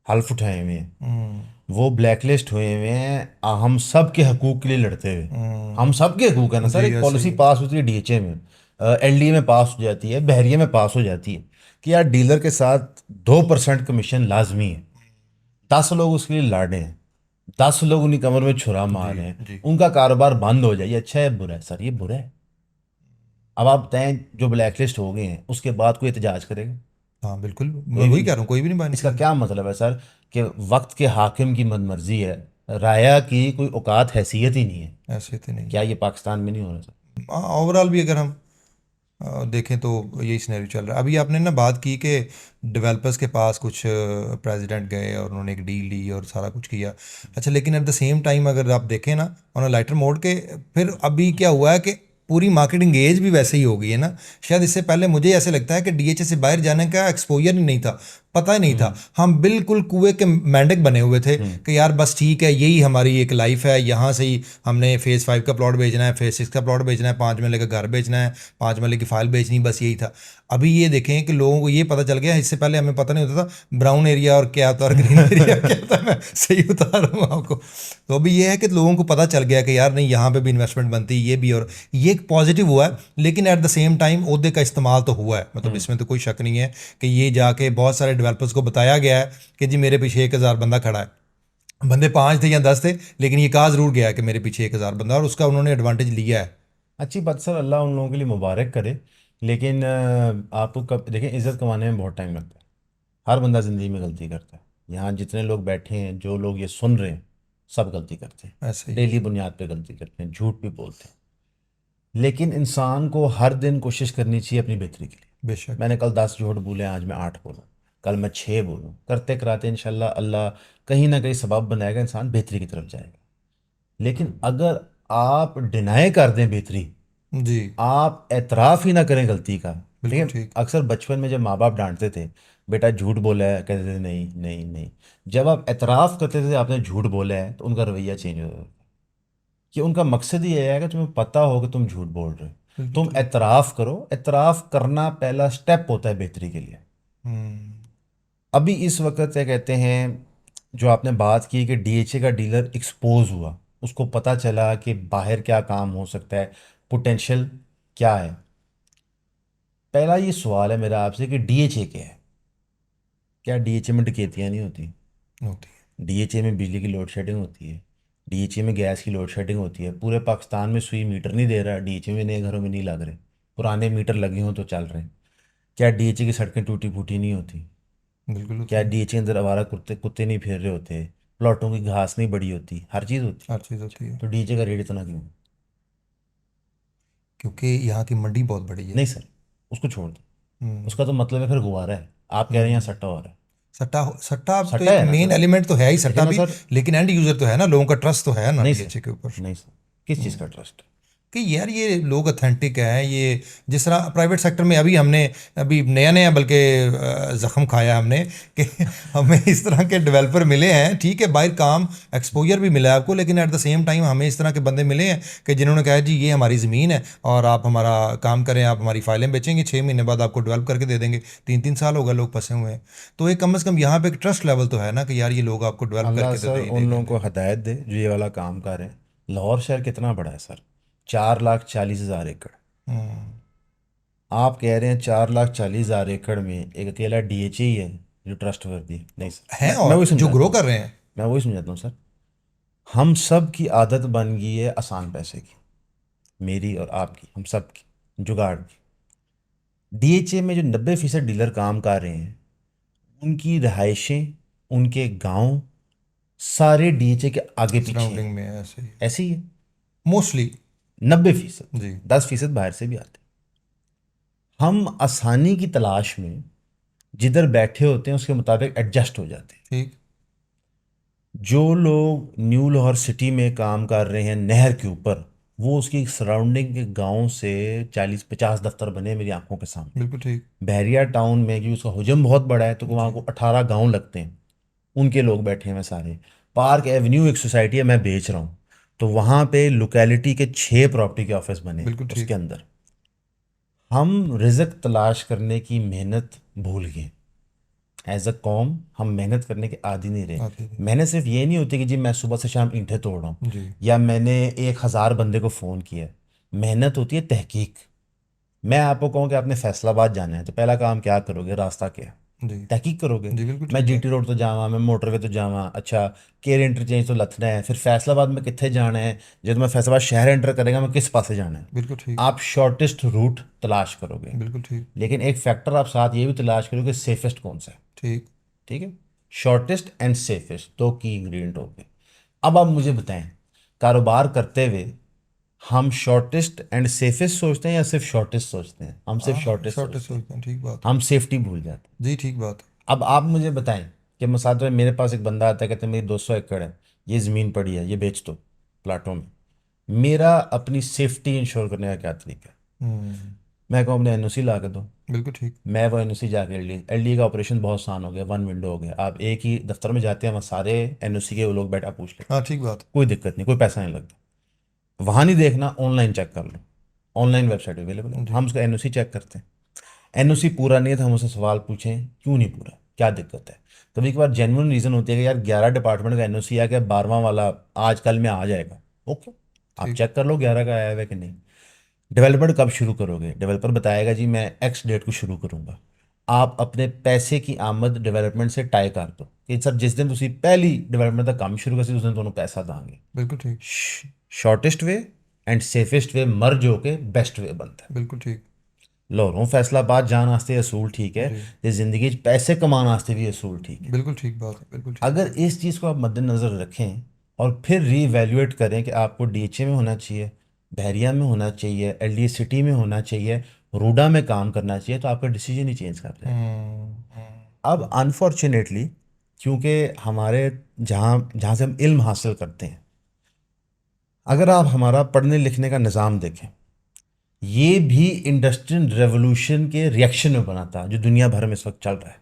हल्फ उठाए हुए हैं, हम्म। वो ब्लैकलिस्ट हुए हुए हैं हम सब के हकूक़ के लिए लड़ते हुए। हम सब के हकूक़ है ना सर। जी एक ऐसे पॉलिसी ही है। पास होती है DHA में, LDA में पास हो जाती है, बहरिया में पास हो जाती है कि यार डीलर के साथ 2% कमीशन लाजमी है। 10 लोग उसके लिए लड़ हैं, 10 लोग उन्हीं कमर में छुरा मार जी। रहे हैं, जी। उनका कारोबार बंद हो जाए, ये अच्छा है बुरा है सर? ये बुरा है। अब आप बताएं, जो ब्लैक लिस्ट हो गए हैं उसके बाद कोई एहतजाज करेगा? हाँ बिल्कुल, मैं कोई भी वही कह नहीं। रहा हूँ, कोई भी नहीं बात इसका करेगा। क्या मतलब है सर कि वक्त के हाकिम की मनमर्जी है, राया की कोई औकात हैसियत ही नहीं है? ऐसे तो नहीं क्या है। ये पाकिस्तान में नहीं हो रहा सर? ओवरऑल भी अगर हम देखें तो यही सिनेरियो चल रहा है। अभी आपने ना बात की कि डेवलपर्स के पास कुछ प्रेसिडेंट गए और उन्होंने एक डील ली और सारा कुछ किया। अच्छा, लेकिन एट द सेम टाइम अगर आप देखें ना ऑन अ लाइटर मोड के, फिर अभी क्या हुआ है कि पूरी मार्केटिंग एज भी वैसे ही हो गई है ना। शायद इससे पहले मुझे ऐसे लगता है कि डीएचए से बाहर जाने का एक्सपोजर ही नहीं था, पता ही नहीं था। हम्म। हम बिल्कुल कुएं के मेंढक बने हुए थे हम्म। कि यार बस ठीक है, यही हमारी एक लाइफ है, यहाँ से ही हमने फेज़ 5 का प्लॉट बेचना है, फेज़ 6 का प्लॉट बेचना है, 5 मरले का घर बेचना है, 5 मरले की फाइल बेचनी, बस यही था। अभी ये देखें कि लोगों को ये पता चल गया, इससे पहले हमें पता नहीं होता था ब्राउन एरिया और क्या होता और ग्रीन एरिया क्या होता है। मैं सही बता रहा हूँ आपको। तो अभी ये है कि लोगों को पता चल गया कि यार नहीं, यहाँ पे भी इन्वेस्टमेंट बनती है, ये भी, और ये एक पॉजिटिव हुआ है। लेकिन एट द सेम टाइम ओहदे का इस्तेमाल तो हुआ है, मतलब इसमें तो कोई शक नहीं है कि ये जाके बहुत सारे डेवलपर्स को बताया गया है कि जी मेरे पीछे 1,000 बंदा खड़ा है। बंदे 5 थे या 10 थे, लेकिन ये कहा ज़रूर गया है कि मेरे पीछे 1,000 बंदा, और उसका उन्होंने एडवांटेज लिया है। अच्छी बात सर, अल्लाह उन लोगों के लिए मुबारक करे। लेकिन आपको कब देखें, इज़्ज़त कमाने में बहुत टाइम लगता है। हर बंदा ज़िंदगी में गलती करता है। यहाँ जितने लोग बैठे हैं, जो लोग ये सुन रहे हैं, सब गलती करते हैं। ऐसे ही है। डेली बुनियाद पे गलती करते हैं, झूठ भी बोलते हैं। लेकिन इंसान को हर दिन कोशिश करनी चाहिए अपनी बेहतरी के लिए। बेशक। मैंने कल 10 झूठ बोले, आज मैं 8 बोलूँ, कल मैं 6 बोलूँ, करते कराते इंशाल्लाह अल्लाह कहीं ना कहीं सबब बनाएगा, इंसान बेहतरी की तरफ जाएगा। लेकिन अगर आप डिनाई कर दें बेहतरी, जी। आप एतराफ़ ही ना करें गलती का। बिल्कुल लेकिन ठीक। अक्सर बचपन में जब माँ बाप डांटते थे, बेटा झूठ बोला है, कहते थे नहीं नहीं नहीं। जब आप एतराफ़ करते थे आपने झूठ बोला है, तो उनका रवैया चेंज हो जाता था। कि उनका मकसद ही यह है कि तुम्हें पता हो कि तुम झूठ बोल रहे हो। बिल्कुल तुम ठीक। एतराफ़ करो, एतराफ़ करना पहला स्टेप होता है बेहतरी के लिए। हम्म। अभी इस वक्त क्या कहते हैं, जो आपने बात की कि डीएचए का डीलर एक्सपोज हुआ, उसको पता चला कि बाहर क्या काम हो सकता है, पोटेंशियल क्या है। पहला ये सवाल है मेरा आपसे कि डीएचए क्या है? क्या डीएचए में डकैतियाँ नहीं होती? होती डीएचए में बिजली की लोड शेडिंग होती है, डीएचए में गैस की लोड शेडिंग होती है। पूरे पाकिस्तान में सुई मीटर नहीं दे रहा, डीएचए में नए घरों में नहीं लग रहे, पुराने मीटर लगे हों तो चल रहे हैं। क्या डीएचए की सड़कें टूटी फूटी नहीं होती? है। बिल्कुल क्या होती है। डीएचए के अंदर आवारा कुत्ते कुत्ते नहीं फिर रहे होते? प्लॉटों की घास नहीं बड़ी होती? हर चीज़ होती। हर चीज़ होती है। तो डीएचए का रेट इतना क्यों? क्योंकि यहाँ की मंडी बहुत बड़ी है। नहीं सर, उसको छोड़ दो। हम्म। उसका तो मतलब है फिर गुब्बारा है। आप कह रहे हैं यहाँ हम्म। सट्टा हो रहा है। सट्टा, सट्टा तो सट्टा एक है ना मेन सर? एलिमेंट तो है ही, देखिए सट्टा ना भी। सर। लेकिन एंड यूजर तो है ना, लोगों का ट्रस्ट तो है ना नहीं सर, डीएचए के ऊपर। नहीं सर, किस चीज़ हम्म। का ट्रस्ट? कि यार ये लोग अथेंटिक हैं, ये जिस तरह प्राइवेट सेक्टर में अभी हमने, अभी नया नया बल्कि ज़ख्म खाया हमने कि हमें इस तरह के डेवलपर मिले हैं। ठीक है, बाहर काम एक्सपोजर भी मिला है आपको, लेकिन एट द सेम टाइम हमें इस तरह के बंदे मिले हैं कि जिन्होंने कहा जी ये हमारी ज़मीन है और आप हमारा काम करें, आप हमारी फाइलें बेचेंगे, 6 महीने बाद आपको डेवलप करके दे देंगे। 3 3 साल हो गए लोग फंसे हुए हैं। तो एक कम से कम यहाँ पे एक ट्रस्ट लेवल तो है ना कि यार ये लोग आपको डेवलप अल्लाह करके तो सर दे ही उन देंगे। लोगों को हिदायत दे जो ये वाला काम कर रहे हैं। लाहौर शहर कितना बड़ा है सर? 4,40,000 एकड़। हम्म। आप कह रहे हैं 4,40,000 एकड़ में एक अकेला डीएचए ही है जो ट्रस्ट वर्दी है? नहीं सर, हैं मैं वही और जो समझाता ग्रो हूँ। कर रहे हैं। मैं वही समझाता हूँ सर। हम सब की आदत बन गई है आसान पैसे की, मेरी और आपकी, हम सब की, जुगाड़ की। डीएचए में जो 90% डीलर काम कर रहे हैं, उनकी रिहाइशें, उनके गांव सारे डीएचए के आगे पीछे हैं। सराउंडिंग में ऐसे ही ऐसे ही है। मोस्टली। 90%। जी। 10% बाहर से भी आते हैं। हम आसानी की तलाश में जिधर बैठे होते हैं उसके मुताबिक एडजस्ट हो जाते हैं। ठीक। जो लोग न्यू लाहौर सिटी में काम कर रहे हैं नहर के ऊपर, वो उसकी सराउंडिंग के गांव से 40-50 दफ्तर बने मेरी आंखों के सामने। बिल्कुल ठीक। बहरिया टाउन में क्योंकि उसका हुजम बहुत बड़ा है, तो वहाँ जी। को 18 गांव लगते हैं, उनके लोग बैठे हैं सारे। पार्क एवेन्यू एक सोसाइटी है, मैं बेच रहा हूँ, तो वहाँ पे लोकेलिटी के 6 प्रॉपर्टी के ऑफिस बने हैं बिल्कुल उसके ठीक। अंदर। हम रिज़्क तलाश करने की मेहनत भूल गए। एज अ कौम हम मेहनत करने के आदी नहीं रहे। आते थे। मेहनत सिर्फ ये नहीं होती कि जी मैं सुबह से शाम ईंटें तोड़ रहा हूँ जी। या मैंने 1,000 बंदे को फ़ोन किया। मेहनत होती है तहकीक। मैं आपको कहूँ कि आपने फैसलाबाद जाना है, तो पहला काम क्या करोगे? रास्ता क्या है? जी तहकीक करोगे। जी बिल्कुल मैं ठीक बात। जीटी रोड तो जावा, मैं मोटरवे तो जावा, अच्छा केयर इंटरचेंज तो लथना है, फिर फैसलाबाद में कितने जाना है, जब मैं फैसलाबाद शहर एंटर करेगा मैं किस पासे जाना है। बिल्कुल ठीक। आप शॉर्टेस्ट रूट तलाश करोगे, बिल्कुल ठीक। लेकिन एक फैक्टर आप साथ ये भी तलाश करोगे सेफेस्ट कौन सा है। ठीक। ठीक है, शॉर्टेस्ट एंड सेफेस्ट दो की इंग्रेडिएंट हो गए। अब आप मुझे बताएं, कारोबार करते हुए हम शॉर्टेस्ट एंड सेफेस्ट सोचते हैं या सिर्फ शॉर्टेस्ट सोचते हैं? हम सिर्फ हाँ शॉर्टेस्ट शॉर्टेज सोचते हैं, सोचते हैं, ठीक बात है। हम सेफ्टी भूल जाते हैं। जी ठीक बात है। अब आप मुझे बताएं कि मसाद में मेरे पास एक बंदा आता है, कहते हैं मेरी 200 एकड़ है, ये ज़मीन पड़ी है, ये बेच दो प्लाटों में, मेरा अपनी सेफ्टी इंश्योर करने का क्या तरीका है? हम्म। मैं कहूँ अपने एनओसी ला के दो, बिल्कुल ठीक। मैं वो एनओसी जाके एलडी का ऑपरेशन बहुत आसान हो गया, वन विंडो हो गया, आप एक ही दफ्तर में जाते हैं, वहाँ सारे एनओसी के वो लोग बैठा पूछ लेते हाँ हैं, ठीक बात। कोई दिक्कत नहीं, कोई पैसा नहीं लगता। वहाँ नहीं देखना, ऑनलाइन चेक कर लो, ऑनलाइन वेबसाइट अवेलेबल है, जी हम उसका एनओसी चेक करते हैं। एनओसी पूरा नहीं है तो हम उससे सवाल पूछें क्यों नहीं पूरा, क्या दिक्कत है। कभी कभार जेन्युइन रीज़न होती है कि यार 11 डिपार्टमेंट का एनओसी आ गया, 12वां वाला आज कल में आ जाएगा, ओके, आप ठीक। चेक कर लो 11 का आया हुआ है कि नहीं। डेवलपमेंट कब शुरू करोगे, डेवलपर बताएगा जी मैं एक्स डेट को शुरू करूंगा। आप अपने पैसे की आमद डेवलपमेंट से टाई कर दो कि सर जिस दिन तुम पहली डेवलपमेंट का काम शुरू कर उस दिन दोनों पैसा देंगे। बिल्कुल ठीक। Shortest way and safest way merge होके बेस्ट वे बनता है। बिल्कुल ठीक। लाहौरों फैसलाबाद जान वास्ते असूल ठीक है, जी ते जिंदगी च पैसे कमाने वास्ते भी असूल ठीक है। बिल्कुल ठीक बात है। बिल्कुल ठीक अगर बात। इस चीज़ को आप मद्देनज़र रखें और फिर रीवैल्यूएट करें कि आपको डीएचए में होना चाहिए, बहरिया में होना चाहिए, एलडीए सिटी में होना चाहिए, रूडा में काम करना चाहिए, तो आपका डिसीजन ही चेंज कर जाएगा। अब अनफॉर्चुनेटली क्योंकि हमारे जहाँ जहाँ से हम इल्म हासिल करते हैं, अगर आप हमारा पढ़ने लिखने का निज़ाम देखें, ये भी इंडस्ट्रियल रेवोल्यूशन के रिएक्शन में बना था जो दुनिया भर में इस वक्त चल रहा है।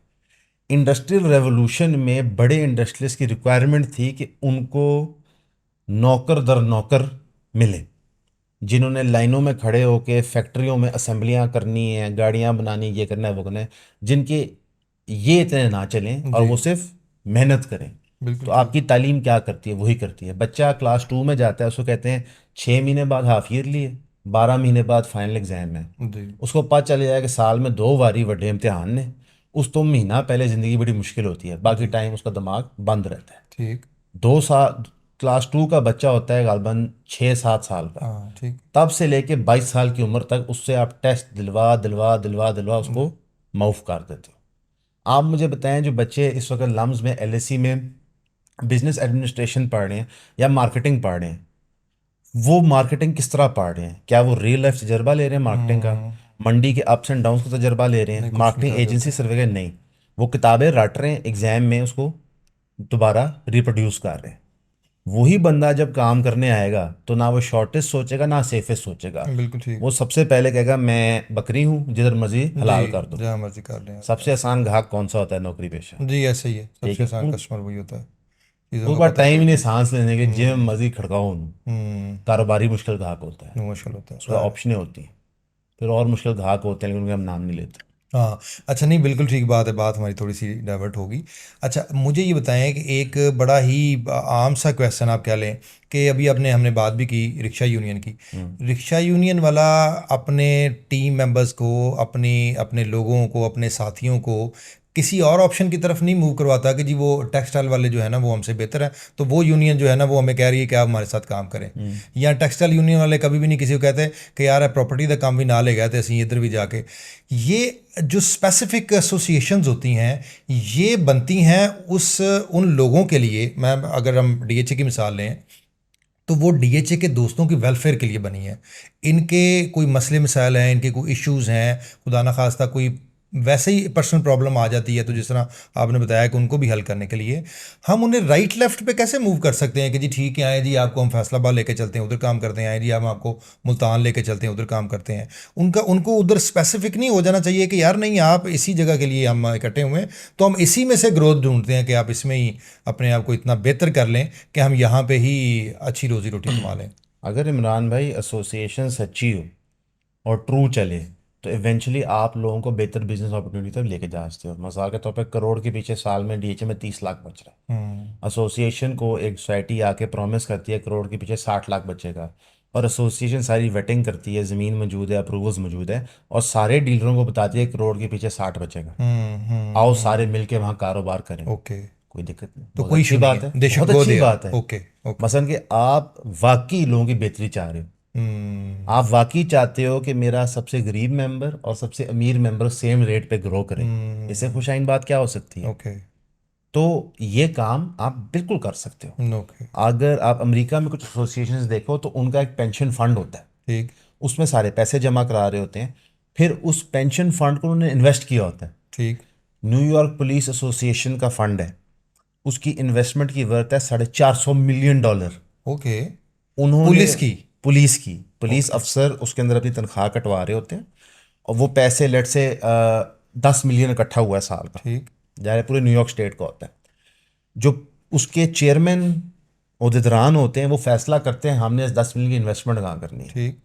इंडस्ट्रियल रेवोल्यूशन में बड़े इंडस्ट्रियलिस्ट की रिक्वायरमेंट थी कि उनको नौकर दर नौकर मिले, जिन्होंने लाइनों में खड़े होकर फैक्ट्रियों में असेंबलियां करनी है, गाड़ियां बनानी, ये करना है वो करना है, जिनके ये इतने ना चलें और जी वो सिर्फ मेहनत करें। बिल्कुल तो ठीक। आपकी तालीम क्या करती है, वही करती है। बच्चा क्लास 2 में जाता है, उसको कहते हैं 6 महीने बाद हाफ ईयरली है, 12 महीने बाद फाइनल एग्जाम है। जी उसको पता चल जाएगा कि साल में 2 बारी वड्डे इम्तिहान ने, उस तो महीना पहले ज़िंदगी बड़ी मुश्किल होती है, बाकी जी टाइम उसका दिमाग बंद रहता है। ठीक। 2 साल, क्लास 2 का बच्चा होता है गालबन 6-7 साल का, हाँ ठीक। तब से लेके 22 साल की उम्र तक उससे आप टेस्ट दिलवा दिलवा दिलवा दिलवा जी उसको माउफ कर देते हो। आप मुझे बताएं, जो बच्चे इस वक्त लम्स में एलएसी में बिजनेस एडमिनिस्ट्रेशन पढ़ रहे हैं या मार्केटिंग पढ़ रहे हैं, वो मार्केटिंग किस तरह पढ़ रहे हैं? क्या वो रियल लाइफ तजर्बा ले रहे हैं मार्केटिंग का, हम्म, मंडी के अप्स एंड डाउन्स का तजर्बा ले रहे हैं, नहीं कुछ नहीं मार्केटिंग कर रहे एजेंसी होते। सर्वे का? नहीं, वो किताबें रट रहे हैं, एग्जाम में उसको दोबारा रिप्रोड्यूस कर रहे हैं। वही बंदा जब काम करने आएगा तो ना वो शॉर्टेस्ट सोचेगा ना सेफेस्ट सोचेगा, बिल्कुल ठीक। वो सबसे पहले कहेगा मैं बकरी हूँ, जिधर मर्जी जी हलाल कर दो। जहाँ मर्जी कर लें आप सबसे ऐसे। आसान ग्राहक कौन सा होता है? नौकरी पेशा। जी ऐसे ही है, ठीक सबसे है, आसान कस्टमर वही होता है, चीज़ों उनके का पास पता टाइम ही नहीं चलता है। सांस लेने के, जिम हम्म। मर्जी खड़काओ उन्हें। हम्म। कारोबारी मुश्किल ग्राहक होता है, मुश्किल होता है उसका ज़ाहिर है। ऑप्शनें होती हैं, फिर और मुश्किल ग्राहक होते हैं लेकिन उनके हम नाम नहीं लेते। हाँ अच्छा, नहीं बिल्कुल ठीक बात है, बात हमारी थोड़ी सी डाइवर्ट होगी। अच्छा मुझे ये बताएं कि एक बड़ा ही आम सा क्वेश्चन आप क्या लें कि अभी आपने हमने बात भी की रिक्शा यूनियन की। हम्म। रिक्शा यूनियन वाला अपने टीम मेंबर्स को, अपनी अपने लोगों को, अपने साथियों को किसी और ऑप्शन की तरफ नहीं मूव करवाता कि जी वो टेक्सटाइल वाले जो है ना वो हमसे बेहतर है, तो वो यूनियन जो है ना वो हमें कह रही है कि आप हमारे साथ काम करें। हम्म। या टेक्सटाइल यूनियन वाले कभी भी नहीं किसी को कहते कि यार प्रॉपर्टी का काम भी ना ले गए तो ਅਸੀਂ इधर भी जाके। ये जो स्पेसिफिक एसोसिएशंस होती हैं ये बनती हैं उन लोगों के लिए। मैं अगर हम डीएचए की मिसाल लें तो वो डीएचए के दोस्तों की वेलफेयर के लिए बनी है। इनके कोई मसले मसाइल हैं, इनके कोई इश्यूज़ हैं, खुदा ना खास्ता कोई वैसे ही पर्सनल प्रॉब्लम आ जाती है, तो जिस तरह आपने बताया कि उनको भी हल करने के लिए हम उन्हें राइट लेफ्ट पे कैसे मूव कर सकते हैं कि जी ठीक है आए जी आपको हम फैसलाबाद लेके चलते हैं उधर काम करते हैं, आए जी हम आपको मुल्तान लेके चलते हैं उधर काम करते हैं। उनको उधर स्पेसिफिक नहीं हो जाना चाहिए कि यार नहीं आप इसी जगह के लिए हम इकट्ठे हुए हैं तो हम इसी में से ग्रोथ ढूंढते हैं कि आप इसमें ही अपने आप को इतना बेहतर कर लें कि हम यहाँ पे ही अच्छी रोजी रोटी कमा लें। अगर इमरान भाई एसोसिएशन सच्ची हो और ट्रू चले तो इवेंचुअली आप लोगों को बेहतर बिजनेस अपॉर्चुनिटी तक लेके जा सकते हो। मिसाल के तौर पर करोड़ के पीछे साल में डीएचए में 30 लाख बच रहा है, एसोसिएशन को एक सोसाइटी आके प्रॉमिस करती है करोड़ के पीछे 60 लाख बचेगा, और एसोसिएशन सारी वेटिंग करती है, ज़मीन मौजूद है, अप्रूवल्स मौजूद है, और सारे डीलरों को बताती है करोड़ के पीछे 60 बचेगा, आओ सारे मिल के वहाँ कारोबार करें। ओके। कोई दिक्कत नहीं, तो बहुत कोई अच्छी इशू नहीं बात है, है, दे शुड बहुत गो अच्छी देयर। बात है। ओके। ओके। मसलन कि आप वाकई लोगों की बेहतरी चाह रहे हो, आप वाकई चाहते हो कि मेरा सबसे गरीब मेंबर और सबसे अमीर मेंबर सेम रेट पे ग्रो करें, इससे खुशाइन बात क्या हो सकती है? ओके। तो ये काम आप बिल्कुल कर सकते हो। ओके। अगर आप अमेरिका में कुछ एसोसिएशंस देखो तो उनका एक पेंशन फंड होता है, ठीक। उसमें सारे पैसे जमा करा रहे होते हैं, फिर उस पेंशन फंड को उन्होंने इन्वेस्ट किया होता है। ठीक। न्यूयॉर्क पुलिस एसोसिएशन का फंड है, उसकी इन्वेस्टमेंट की वर्थ है $450 मिलियन। ओके। उन्होंने पुलिस की। पुलिस की, पुलिस ओके। अफसर उसके अंदर अपनी तनख्वाह कटवा रहे होते हैं, और वो पैसे लेट से 10 मिलियन इकट्ठा हुआ है साल का, ठीक। जाहिर है पूरे न्यूयॉर्क स्टेट का होता है। जो उसके चेयरमैन ओहदेदारान होते हैं वो फैसला करते हैं हमने इस 10 मिलियन की इन्वेस्टमेंट कहाँ करनी है। ठीक।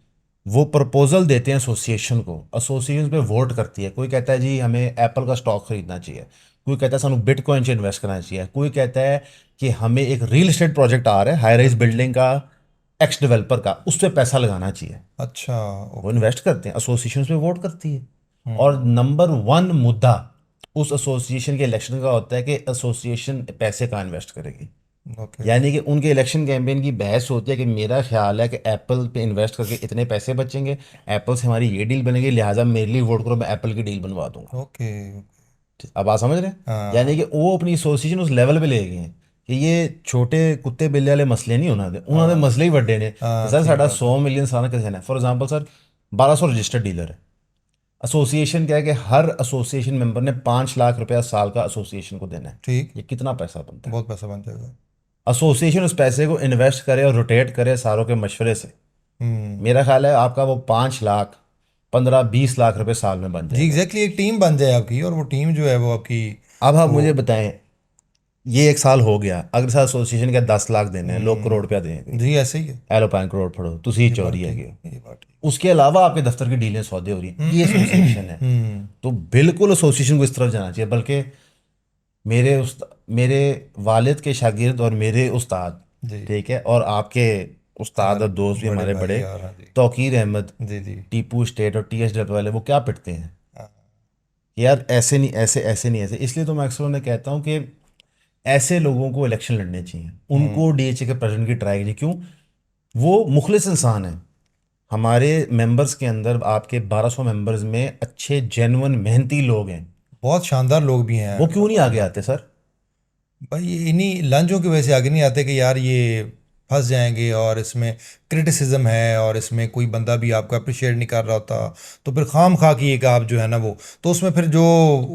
वो प्रपोजल देते हैं एसोसिएशन को, एसोसिएशन पे वोट करती है, कोई कहता है जी हमें एप्पल का स्टॉक खरीदना चाहिए, कोई कहता है सानू बिटकॉइन 'च इन्वेस्ट करना चाहिए, कोई कहता है कि हमें एक रियल एस्टेट प्रोजेक्ट आ रहा है हाई राइज बिल्डिंग का, एक्स डेवलपर का, उस पर पैसा लगाना चाहिए। अच्छा। वो ओके। इन्वेस्ट करते हैं, एसोसिएशन पे वोट करती है, और नंबर वन मुद्दा उस एसोसिएशन के इलेक्शन का होता है कि एसोसिएशन पैसे कहाँ इन्वेस्ट करेगी। ओके। यानी कि उनके इलेक्शन कैंपेन की बहस होती है कि मेरा ख्याल है कि एप्पल पे इन्वेस्ट करके इतने पैसे बचेंगे, एप्पल से हमारी ये डील बनेगी, लिहाजा मेरे लिए वोट करो, मैं एप्पल की डील बनवा दूंगा। ओके। अब आप समझ रहे हैं? यानी कि हाँ। वो अपनी एसोसिएशन उस लेवल पे ले गए हैं कि ये छोटे कुत्ते बिल्ले वाले मसले नहीं होना दे, उन्होंने हाँ। मसले ही बड़े ने कि हाँ, सर ठीक साढ़ा बात है। 100 मिलियन सारा कैसे है। For example sir 1200 registered dealer है, एसोसिएशन क्या है कि हर एसोसिएशन मेंबर ने 5 लाख रुपया साल का एसोसिएशन को देना है। ठीक। ये कितना पैसा बनता है? बहुत पैसा बन जाएगा। एसोसिएशन उस पैसे को इन्वेस्ट करे और रोटेट करे सारों के मशवरे से, हम्म। मेरा ख्याल है आपका वो 5 लाख 15-20 लाख रुपए साल में बन जी, जाएगा। एग्जैक्टली, एक टीम बन जाए आपकी, और वो टीम जो है वो आपकी। अब आप वो। मुझे बताएं, ये एक साल हो गया, अगले साल एसोसिएशन के 10 लाख देने हैं, लोग करोड़ रुपया देंगे। जी, ऐसे ही है। एलो 5 करोड़ फड़ो तुसी ये चोरी बात है ठीक। कि ये बात ठीक। उसके अलावा आपके दफ्तर की डीलें सौदे हो रही हैं, ये एसोसिएशन है। तो बिल्कुल एसोसिएशन को इस तरफ जाना चाहिए। बल्कि मेरे वालिद के शागिर्द और मेरे उस्ताद, जी। ठीक है, और आपके उस्ताद हमारे और दोस्त भी बड़े हमारे भाई, बड़े, और हाँ जी। तौकीर अहमद, जी। जी। टीपू स्टेट और टीएस डब्ल्यू वाले, वो क्या पिटते हैं हाँ। कि यार ऐसे नहीं, ऐसे ऐसे नहीं, ऐसे। इसलिए तो मैं अक्सर उन्हें कहता हूँ कि ऐसे लोगों को इलेक्शन लड़ने चाहिए, उनको डीएचए के प्रेसिडेंट की ट्राई कीजिए। क्यों? वो मुखलिस इंसान है। हमारे मेंबर्स के अंदर, आपके 1200 मेंबर्स में अच्छे जेन्युइन मेहनती लोग हैं, बहुत शानदार लोग भी वो हैं क्यों नहीं आगे माशाल्लाह। आते सर? भाई, ये इन्हीं लंचों की वजह से आगे नहीं आते कि यार ये फंस जाएंगे, और इसमें क्रिटिसिज्म है, और इसमें कोई बंदा भी आपको अप्रिशिएट नहीं कर रहा होता, तो फिर खाम खा की एक आप जो है ना वो, तो उसमें फिर जो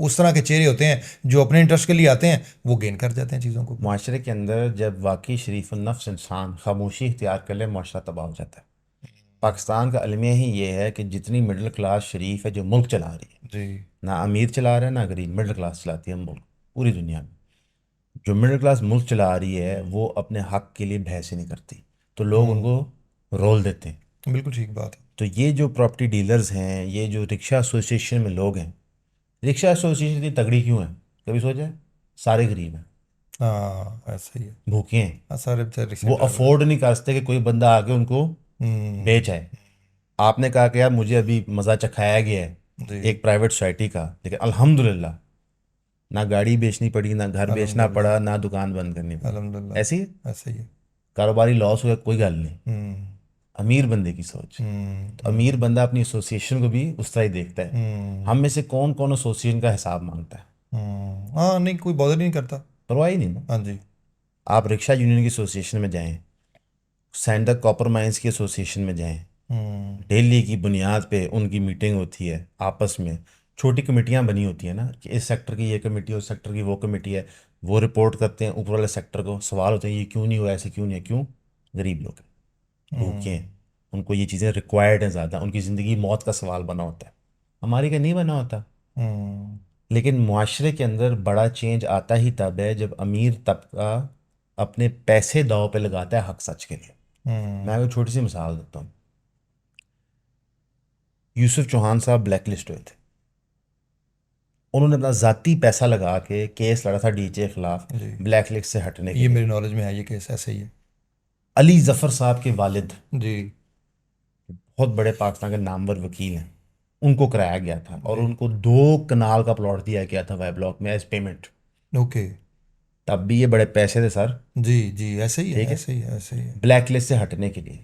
उस तरह के चेहरे होते हैं जो अपने इंटरेस्ट के लिए आते हैं, वो गेन कर जाते हैं चीज़ों को फिर। माशरे के अंदर जब वाकई शरीफ नफ्स इंसान खामोशी इख्तियार कर ले, माशरा तबाह हो जाता है। पाकिस्तान का अलमिया ही ये है कि जितनी मिडिल क्लास शरीफ है जो मुल्क चला रही है, जी। ना अमीर चला रहा है ना गरीब, मिडिल क्लास चलाती है मुल्क पूरी दुनिया में। जो मिडिल क्लास मुल्क चला रही है वो अपने हक के लिए बहस ही नहीं करती, तो लोग उनको रोल देते हैं। बिल्कुल ठीक बात है। तो ये जो प्रॉपर्टी डीलर्स हैं, ये जो रिक्शा एसोसिएशन में लोग हैं, रिक्शा एसोसिएशन इतनी तगड़ी क्यों है? कभी सोचा है? सारे गरीब हैं, हाँ, ऐसा ही है। भूखे हैं, हाँ, सारे बेचारे रिक्शा वो ड्राइवर। अफोर्ड नहीं कर सकते कि कोई बंदा आके उनको हम्म। बेच आए। आपने कहा कि यार मुझे अभी मज़ा चखाया गया है जी। एक प्राइवेट सोसाइटी का, लेकिन अल्हम्दुलिल्लाह ना गाड़ी बेचनी पड़ी, ना घर बेचना अल्हम्दुलिल्लाह। पड़ा, ना दुकान बंद करनी पड़ी। ऐसी है, अल्हम्दुलिल्लाह, ऐसा ही है। कारोबारी लॉस हुआ कोई गल नहीं। हम्म। अमीर बंदे की सोच, तो अमीर बंदा अपनी एसोसिएशन को भी उस तरह ही देखता है। हम्म। हम में से कौन कौन एसोसिएशन का हिसाब मांगता है? हाँ, नहीं, कोई बॉदर नहीं करता। परवाह ही नहीं ना। हाँ जी। आप रिक्शा यूनियन की एसोसिएशन में जाएं, सैंडक कॉपर माइंस की एसोसिएशन में जाएं, हम्म। डेली की बुनियाद पे उनकी मीटिंग होती है आपस में, छोटी कमेटियां बनी होती हैं ना कि इस सेक्टर की ये कमेटी है, उस सेक्टर की वो कमेटी है, वो रिपोर्ट करते हैं ऊपर वाले सेक्टर को, सवाल होते हैं ये क्यों नहीं हुआ, ऐसे क्यों नहीं है, क्यों? गरीब लोग हैं, भूखे हम्म। हैं, उनको ये चीज़ें रिक्वायर्ड हैं ज़्यादा, उनकी ज़िंदगी मौत का सवाल बना होता है, हमारी का नहीं बना होता। हम्म। लेकिन मुआशरे के अंदर बड़ा चेंज आता ही तब है जब अमीर तबका अपने पैसे दांव पे लगाता है हक सच के लिए। मैं हम्म। आपको छोटी सी मिसाल देता हूँ। यूसुफ चौहान साहब ब्लैक लिस्ट हुए थे, उन्होंने अपना ज़ाती पैसा लगा के केस लड़ा था डीजे के खिलाफ जी, ब्लैक लिस्ट से हटने के ये लिए। मेरी नॉलेज में है, ये केस ऐसे ही है। अली जफ़र साहब के वालिद जी। बहुत बड़े पाकिस्तान के नामवर वकील हैं, उनको कराया गया था और जी। उनको 2 कनाल का प्लॉट दिया गया था वाई ब्लॉक में एज पेमेंट। ओके। तब भी ये बड़े पैसे थे सर। जी जी, ऐसे ही है, ठीक है, ऐसे ही है, ऐसे ही है। ब्लैक लिस्ट से हटने के लिए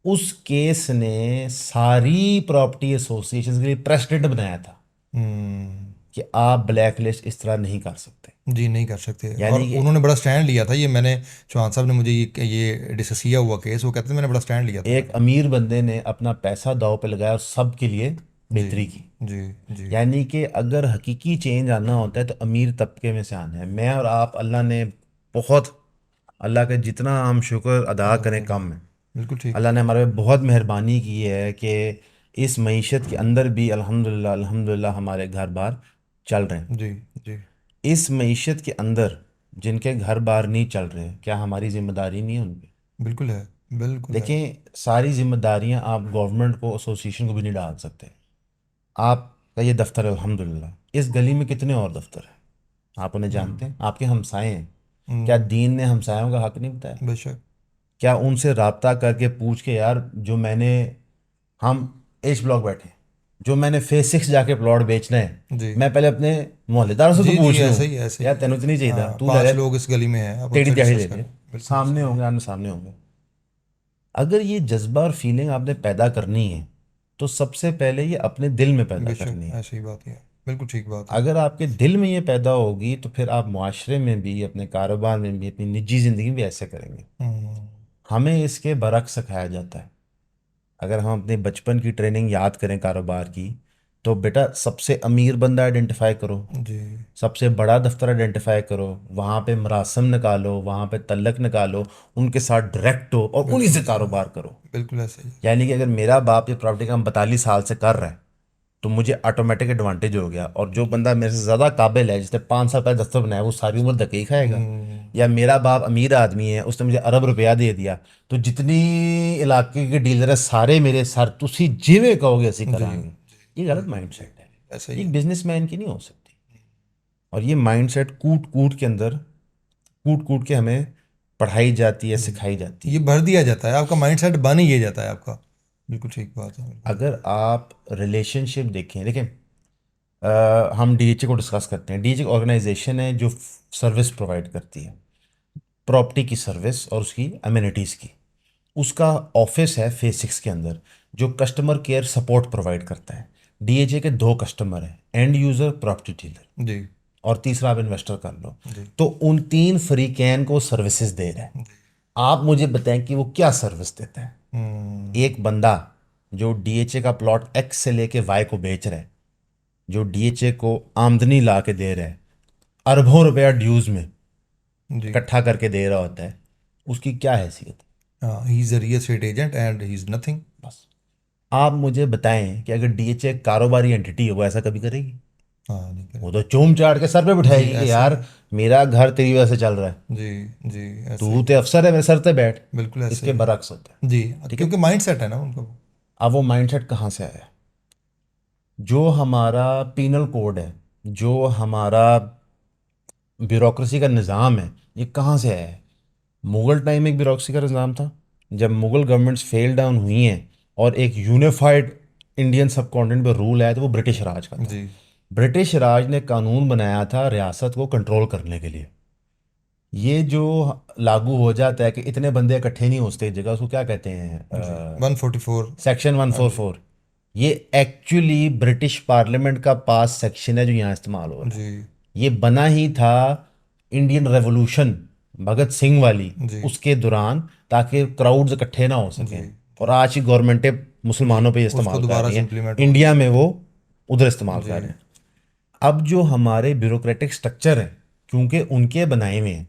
उस केस ने सारी प्रॉपर्टी एसोसिएशन के लिए प्रेसिडेंट बनाया था हम्म। कि आप ब्लैक लिस्ट इस तरह नहीं कर सकते। जी, नहीं कर सकते। और यानी कि उन्होंने बड़ा स्टैंड लिया था, ये मैंने, चौहान साहब ने मुझे ये डिस्कस किया हुआ केस, वो कहते थे मैंने बड़ा स्टैंड लिया था एक मैंने। अमीर बंदे ने अपना पैसा दांव पे लगाया और सबके लिए जी बेहतरी की। जी जी यानी कि अगर हकीकी चेंज आना होता है तो अमीर तबके में से आना है। मैं और आप, अल्लाह ने बहुत, अल्लाह का जितना हम शुक्र अदा करें हम्म, कम है। बिल्कुल ठीक। अल्लाह ने हमारे पे बहुत मेहरबानी की है कि इस मईशत के अंदर भी अल्हम्दुलिल्लाह अल्हम्दुलिल्लाह हमारे घर बार चल रहे हैं। जी जी, इस मईशत के अंदर जिनके घर बार नहीं चल रहे, क्या हमारी जिम्मेदारी नहीं है उन पे? बिल्कुल है, बिल्कुल है। देखें, सारी जिम्मेदारियां आप गवर्नमेंट को, एसोसिएशन को भी नहीं डाल सकते। आपका ये दफ्तर है अल्हम्दुलिल्लाह, इस गली में कितने और दफ्तर हैं? आप उन्हें जानते हैं, आपके हमसाए हैं। क्या हम्म, दीन ने हमसायों का हक नहीं बताया? बेशक। क्या उनसे राब्ता करके पूछ के, यार जो मैंने, हम एच ब्लॉक बैठे हैं, जो मैंने फेज 6 जाके प्लॉट बेचना है, जी मैं पहले अपने मोहल्लेदारों से तो जी जी, पूछ लूँ, ऐसे ही है, ऐसे ही यार है। तेनों तो नहीं चाहिए, हाँ, तू ले ले, 5 लोग इस गली में हैं, आप टेढ़ी उनसे दिहाड़ी डिस्कस ले ले, करें। बिल्कुल सामने सही होंगे, है। आमने सामने होंगे। अगर ये जज्बा और फीलिंग आपने पैदा करनी है तो सबसे पहले ये अपने दिल में पैदा बेशक, करनी है। ऐसी ही बात है, बिल्कुल ठीक बात है। अगर आपके दिल में ये पैदा होगी तो फिर आप मुआशरे में भी, अपने कारोबार में भी, अपनी निजी ज़िंदगी में भी ऐसे करेंगे। हम्म, हमें इसके बरक्स सिखाया जाता है। अगर हम अपने बचपन की ट्रेनिंग याद करें कारोबार की, तो बेटा सबसे अमीर बंदा आइडेंटिफाई करो, जी, सबसे बड़ा दफ्तर आइडेंटिफाई करो, वहाँ पे मरासम निकालो, वहाँ पे तल्लक निकालो, उनके साथ डायरेक्ट हो और उन्हीं बिल्कुल से ऐसे ही है, कारोबार करो। बिल्कुल ऐसे ही है। यानी कि अगर मेरा बाप ये प्रॉपर्टी काम 42 साल से कर रहा है तो मुझे ऑटोमेटिक एडवांटेज हो गया, और जो बंदा मेरे से ज़्यादा काबिल है, जिसने 5 साल पहले दफ्तर बनाया, वो सारी उम्र धक्के ही खाएगा। हम्म, या मेरा बाप अमीर आदमी है, उसने मुझे अरब रुपया दे दिया, तो जितनी इलाके के डीलर है सारे मेरे सर, तुसी जिवें कहोगे ऐसे जी कराएंगे। जी ये गलत जी जी, माइंडसेट है, ऐसे ही ये है। बिजनेसमैन की नहीं हो सकती। और ये माइंडसेट कूट कूट के अंदर, कूट कूट के हमें पढ़ाई जाती है, सिखाई जाती ये है। भर दिया जाता है, आपका माइंडसेट बन ही ये जाता है आपका। बिल्कुल ठीक बात है, बिल्कुल। अगर आप रिलेशनशिप देखें, देखें, हम डीएचए को डिस्कस करते हैं। डीएचए ऑर्गेनाइजेशन है जो सर्विस प्रोवाइड करती है, प्रॉपर्टी की सर्विस और उसकी अम्यूनिटीज़ की। उसका ऑफिस है फेज 6 के अंदर, जो कस्टमर केयर सपोर्ट प्रोवाइड करता है। डीएचए के 2 कस्टमर हैं, एंड यूज़र, प्रॉपर्टी डीलर, जी और तीसरा आप इन्वेस्टर कर लो। जी तो उन 3 फरीकैन को सर्विसेज दे रहा है। जी। आप मुझे बताएं कि वो क्या सर्विस देता है। हम्म, एक बंदा जो डीएचए का प्लॉट एक्स से लेके वाई को बेच रहा है, जो डीएचए को आमदनी ला के दे रहा है, अरबों रुपया ड्यूज में जी। इकट्ठा करके दे रहा होता है, उसकी क्या हैसियत है? हाँ, he is a real estate agent and he is nothing. बस आप मुझे बताएं कि अगर डीएचए कारोबारी एंटिटी है, वो ऐसा कभी करेगी? हाँ, नहीं वो करेगी। तो चूम चाट के सर पे जी, बिठाएगी कि ऐसे ही यार है। मेरा घर तेरी वजह से चल रहा है, जी जी, ऐसे ही तू है। तो अफसर है, मेरे सर पे बैठ। बिल्कुल ऐसे इसके ही है। बरक्स होता है। जी, ठीक है। क्योंकि माइंडसेट है ना उनका वो। अब वो माइंडसेट कहाँ से आया? जो हमारा पीनल कोड है, जो हमारा ब्यूरोक्रेसी का निज़ाम है, ये कहाँ से आया है? मुगल टाइम में एक ब्यूरोक्रेसी का निज़ाम था। जब मुगल गवर्नमेंट्स फेल डाउन हुई हैं और एक यूनिफाइड इंडियन सब कॉन्टिनेंट पर रूल आया, तो वो ब्रिटिश राज का था। जी ब्रिटिश राज ने कानून बनाया था रियासत को कंट्रोल करने के लिए। ये जो लागू हो जाता है कि इतने बंदे इकट्ठे नहीं हो सकते एक जगह, उसको क्या कहते जी, हैं? 144। सेक्शन वन हाँ फोर जी। फोर ये एक्चुअली ब्रिटिश पार्लियामेंट का पास सेक्शन है जो यहाँ इस्तेमाल हो रहा है। जी ये बना ही था इंडियन रेवोल्यूशन, भगत सिंह वाली, जी उसके दौरान, ताकि क्राउड्स इकट्ठे ना हो जी सकें। और जी आज की गवर्नमेंटें जी, मुसलमानों पे ये उसको इस्तेमाल कर दोबारा रही से हैं, इम्प्लीमेंट हो रही इंडिया है। में वो उधर इस्तेमाल जी कर रहे हैं। अब जो हमारे ब्यूरोक्रेटिक स्ट्रक्चर है, क्योंकि उनके बनाए हुए हैं,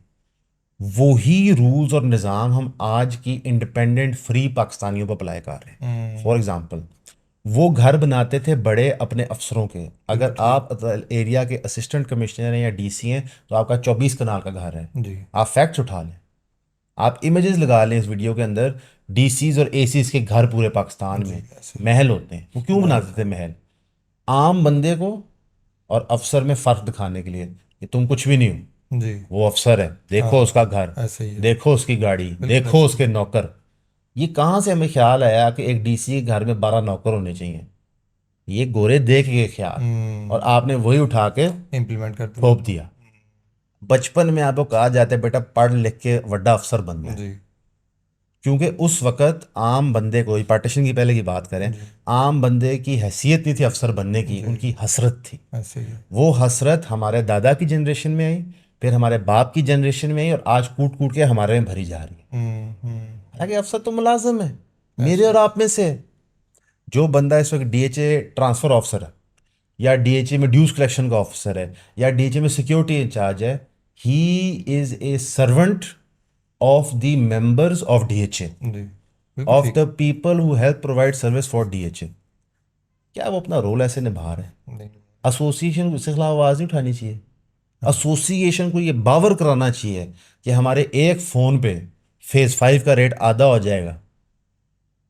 वही रूल्स और निज़ाम हम आज की इंडिपेंडेंट फ्री पाकिस्तानियों पर अप्लाई कर रहे हैं। फॉर हम्म, एग्जांपल, वो घर बनाते थे बड़े अपने अफसरों के। बिल्कुल अगर ठीक। आप एरिया के असिस्टेंट कमिश्नर हैं या डीसी हैं, तो आपका 24 कनाल का घर है। जी आप फैक्ट्स उठा लें, आप इमेजेस लगा लें इस वीडियो के अंदर, डीसीज और एसीज के घर पूरे पाकिस्तान जी, में ऐसे ही महल होते हैं। वो क्यों महल बनाते थे है। महल? आम बंदे को और अफसर में फ़र्क दिखाने के लिए कि तुम कुछ भी नहीं हो, जी वो अफसर है, देखो हाँ, उसका घर, ऐसे ही है। देखो उसकी गाड़ी, बिल्कुल देखो ऐसे ही उसके है। नौकर। ये कहाँ से हमें ख्याल आया कि एक डीसी के घर में 12 नौकर होने चाहिए? ये गोरे देख के ख्याल, और आपने वही उठा के इम्प्लीमेंट कर दिया। थोप दिया। बचपन में आपको कहा जाता है बेटा पढ़ लिख के बड़ा अफसर बनना है, जी क्योंकि उस वक्त आम बंदे को, पार्टीशन की पहले की बात करें, जी आम बंदे की हैसियत नहीं थी अफसर बनने की, जी, उनकी हसरत थी। ऐसे ही है। वो हसरत हमारे दादा की जनरेशन में आई, फिर हमारे बाप की जनरेशन में आई, और आज कूट कूट के हमारे में भरी जा रही है। हालांकि अफसर तो मुलाजिम है, मेरे ऐसे और ही। आप में से। जो बंदा इस वक्त डीएचए ट्रांसफर ऑफिसर है, या डीएचए में ड्यूज कलेक्शन का ऑफिसर है, या डीएचए में सिक्योरिटी इंचार्ज है, he is a servant of the members of DHA, जी बिल्कुल ऑफ ठीक। The people who help provide service for DHA. क्या वो अपना रोल ऐसे निभा रहे हैं? नहीं। एसोसिएशन को इसके खिलाफ आवाज़ नहीं उठानी चाहिए? एसोसिएशन को ये बावर कराना चाहिए कि हमारे एक फ़ोन पे फेज़ 5 का रेट आधा हो जाएगा,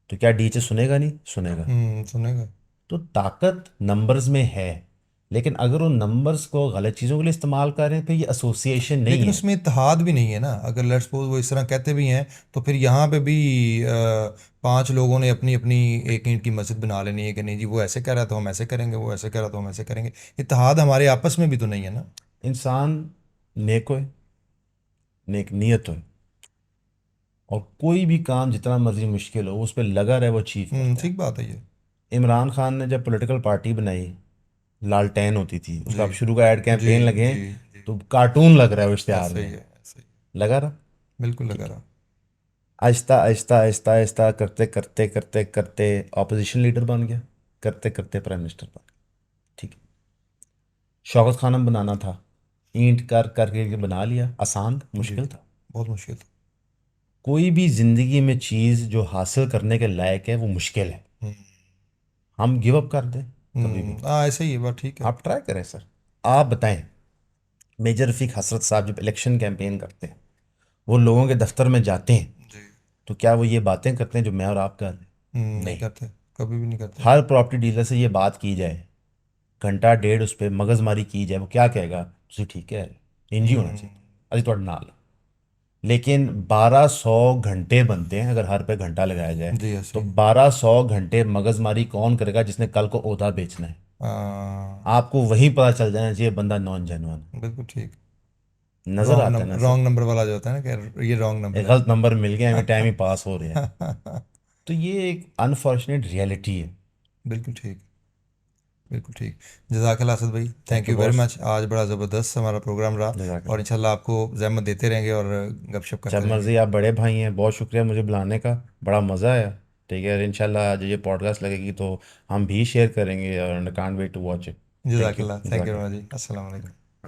तो क्या डीएचए सुनेगा? नहीं सुनेगा। सुनेगा। तो ताकत नंबर्स में है, लेकिन अगर उन नंबर्स को गलत चीज़ों के लिए इस्तेमाल करें, फिर ये एसोसिएशन नहीं लेकिन है। उसमें इत्तेहाद भी नहीं है ना, अगर लेट्स सपोज वो इस तरह कहते भी हैं तो फिर यहाँ पे भी 5 लोगों ने अपनी अपनी एक ईंट की मस्जिद बना लेनी है कि नहीं जी वो ऐसे कह रहा है तो हम ऐसे करेंगे, वो ऐसे कह रहा है तो हम ऐसे करेंगे। इत्तेहाद हमारे आपस में भी तो नहीं है ना। इंसान नेक होए, नेक नीयत होए, और कोई भी काम जितना मर्जी मुश्किल हो उस पर लगा रहे, वो अचीव करता है। ठीक बात है ये। इमरान खान ने जब पॉलिटिकल पार्टी बनाई, लालटेन होती थी उसका, जी अब शुरू का एड जी कैंपेन लगे जी जी। तो कार्टून लग रहा है वो इश्तेहार ऐसे ही में। है, ऐसे ही। लगा रहा। बिल्कुल लगा ठीक है। रहा। आहिस्ता आहिस्ता आहिस्ता आहिस्ता करते करते करते करते ऑपोजिशन लीडर बन गया, करते करते प्राइम मिनिस्टर बन गया। ठीक है। शौकत खानम बनाना था, ईंट कर करके बना लिया, आसान था, जी मुश्किल था? बहुत मुश्किल था। कोई भी जिंदगी में चीज़ जो हासिल करने के लायक है वो मुश्किल है। हम्म हम गिव अप कर दें कभी भी? हाँ ऐसे ही है, बात ठीक है। आप ट्राई करें सर। आप बताएं, मेजर रफीक हसरत साहब जब इलेक्शन कैंपेन करते हैं, वो लोगों के दफ्तर में जाते हैं, जी तो क्या वो ये बातें करते हैं जो मैं और आप कर रहे हैं? नहीं नहीं। करते, कभी भी नहीं करते। हर प्रॉपर्टी डीलर से ये बात की जाए, घंटा डेढ़ उस पर मगजमारी की जाए, वो क्या कहेगा? तुझे ठीक है, इंजी होना हम्म चाहिए, अरे थोड़ा नाल। लेकिन 1200 घंटे बनते हैं अगर हर पे घंटा लगाया जाए, जी ऐसे तो ही। 1200 घंटे मगजमारी कौन करेगा जिसने कल को ओहदा बेचना है? आपको वहीं पता चल जाना चाहिए बंदा नॉन जेन्युइन। बिल्कुल ठीक। नजर आता है ना सर? रॉन्ग नंबर वाला जो होता है ना कि ये रॉन्ग एक नंबर गलत नंबर मिल गया, हमें टाइम ही पास हो रहा है। है। तो ये एक अनफॉर्चुनेट रियलिटी है। बिल्कुल ठीक। बिल्कुल ठीक। जज़ाकल्लाह असद भाई, thank thank you you very boss. Much. आज बड़ा ज़बरदस्त हमारा प्रोग्राम रहा, और जजाकल्ला। इंशाल्लाह आपको ज़हमत देते रहेंगे और गपशप जब करते रहेंगे। मर्जी, आप बड़े भाई हैं, बहुत शुक्रिया मुझे बुलाने का, बड़ा मज़ा आया। ठीक है, इंशाल्लाह जो ये पॉडकास्ट लगेगी तो हम भी शेयर करेंगे, और can't wait to watch it. Thank you. जज़ाकल्लाह, थैंक यू जजाकल्ला। जी, अस्सलाम वालेकुम।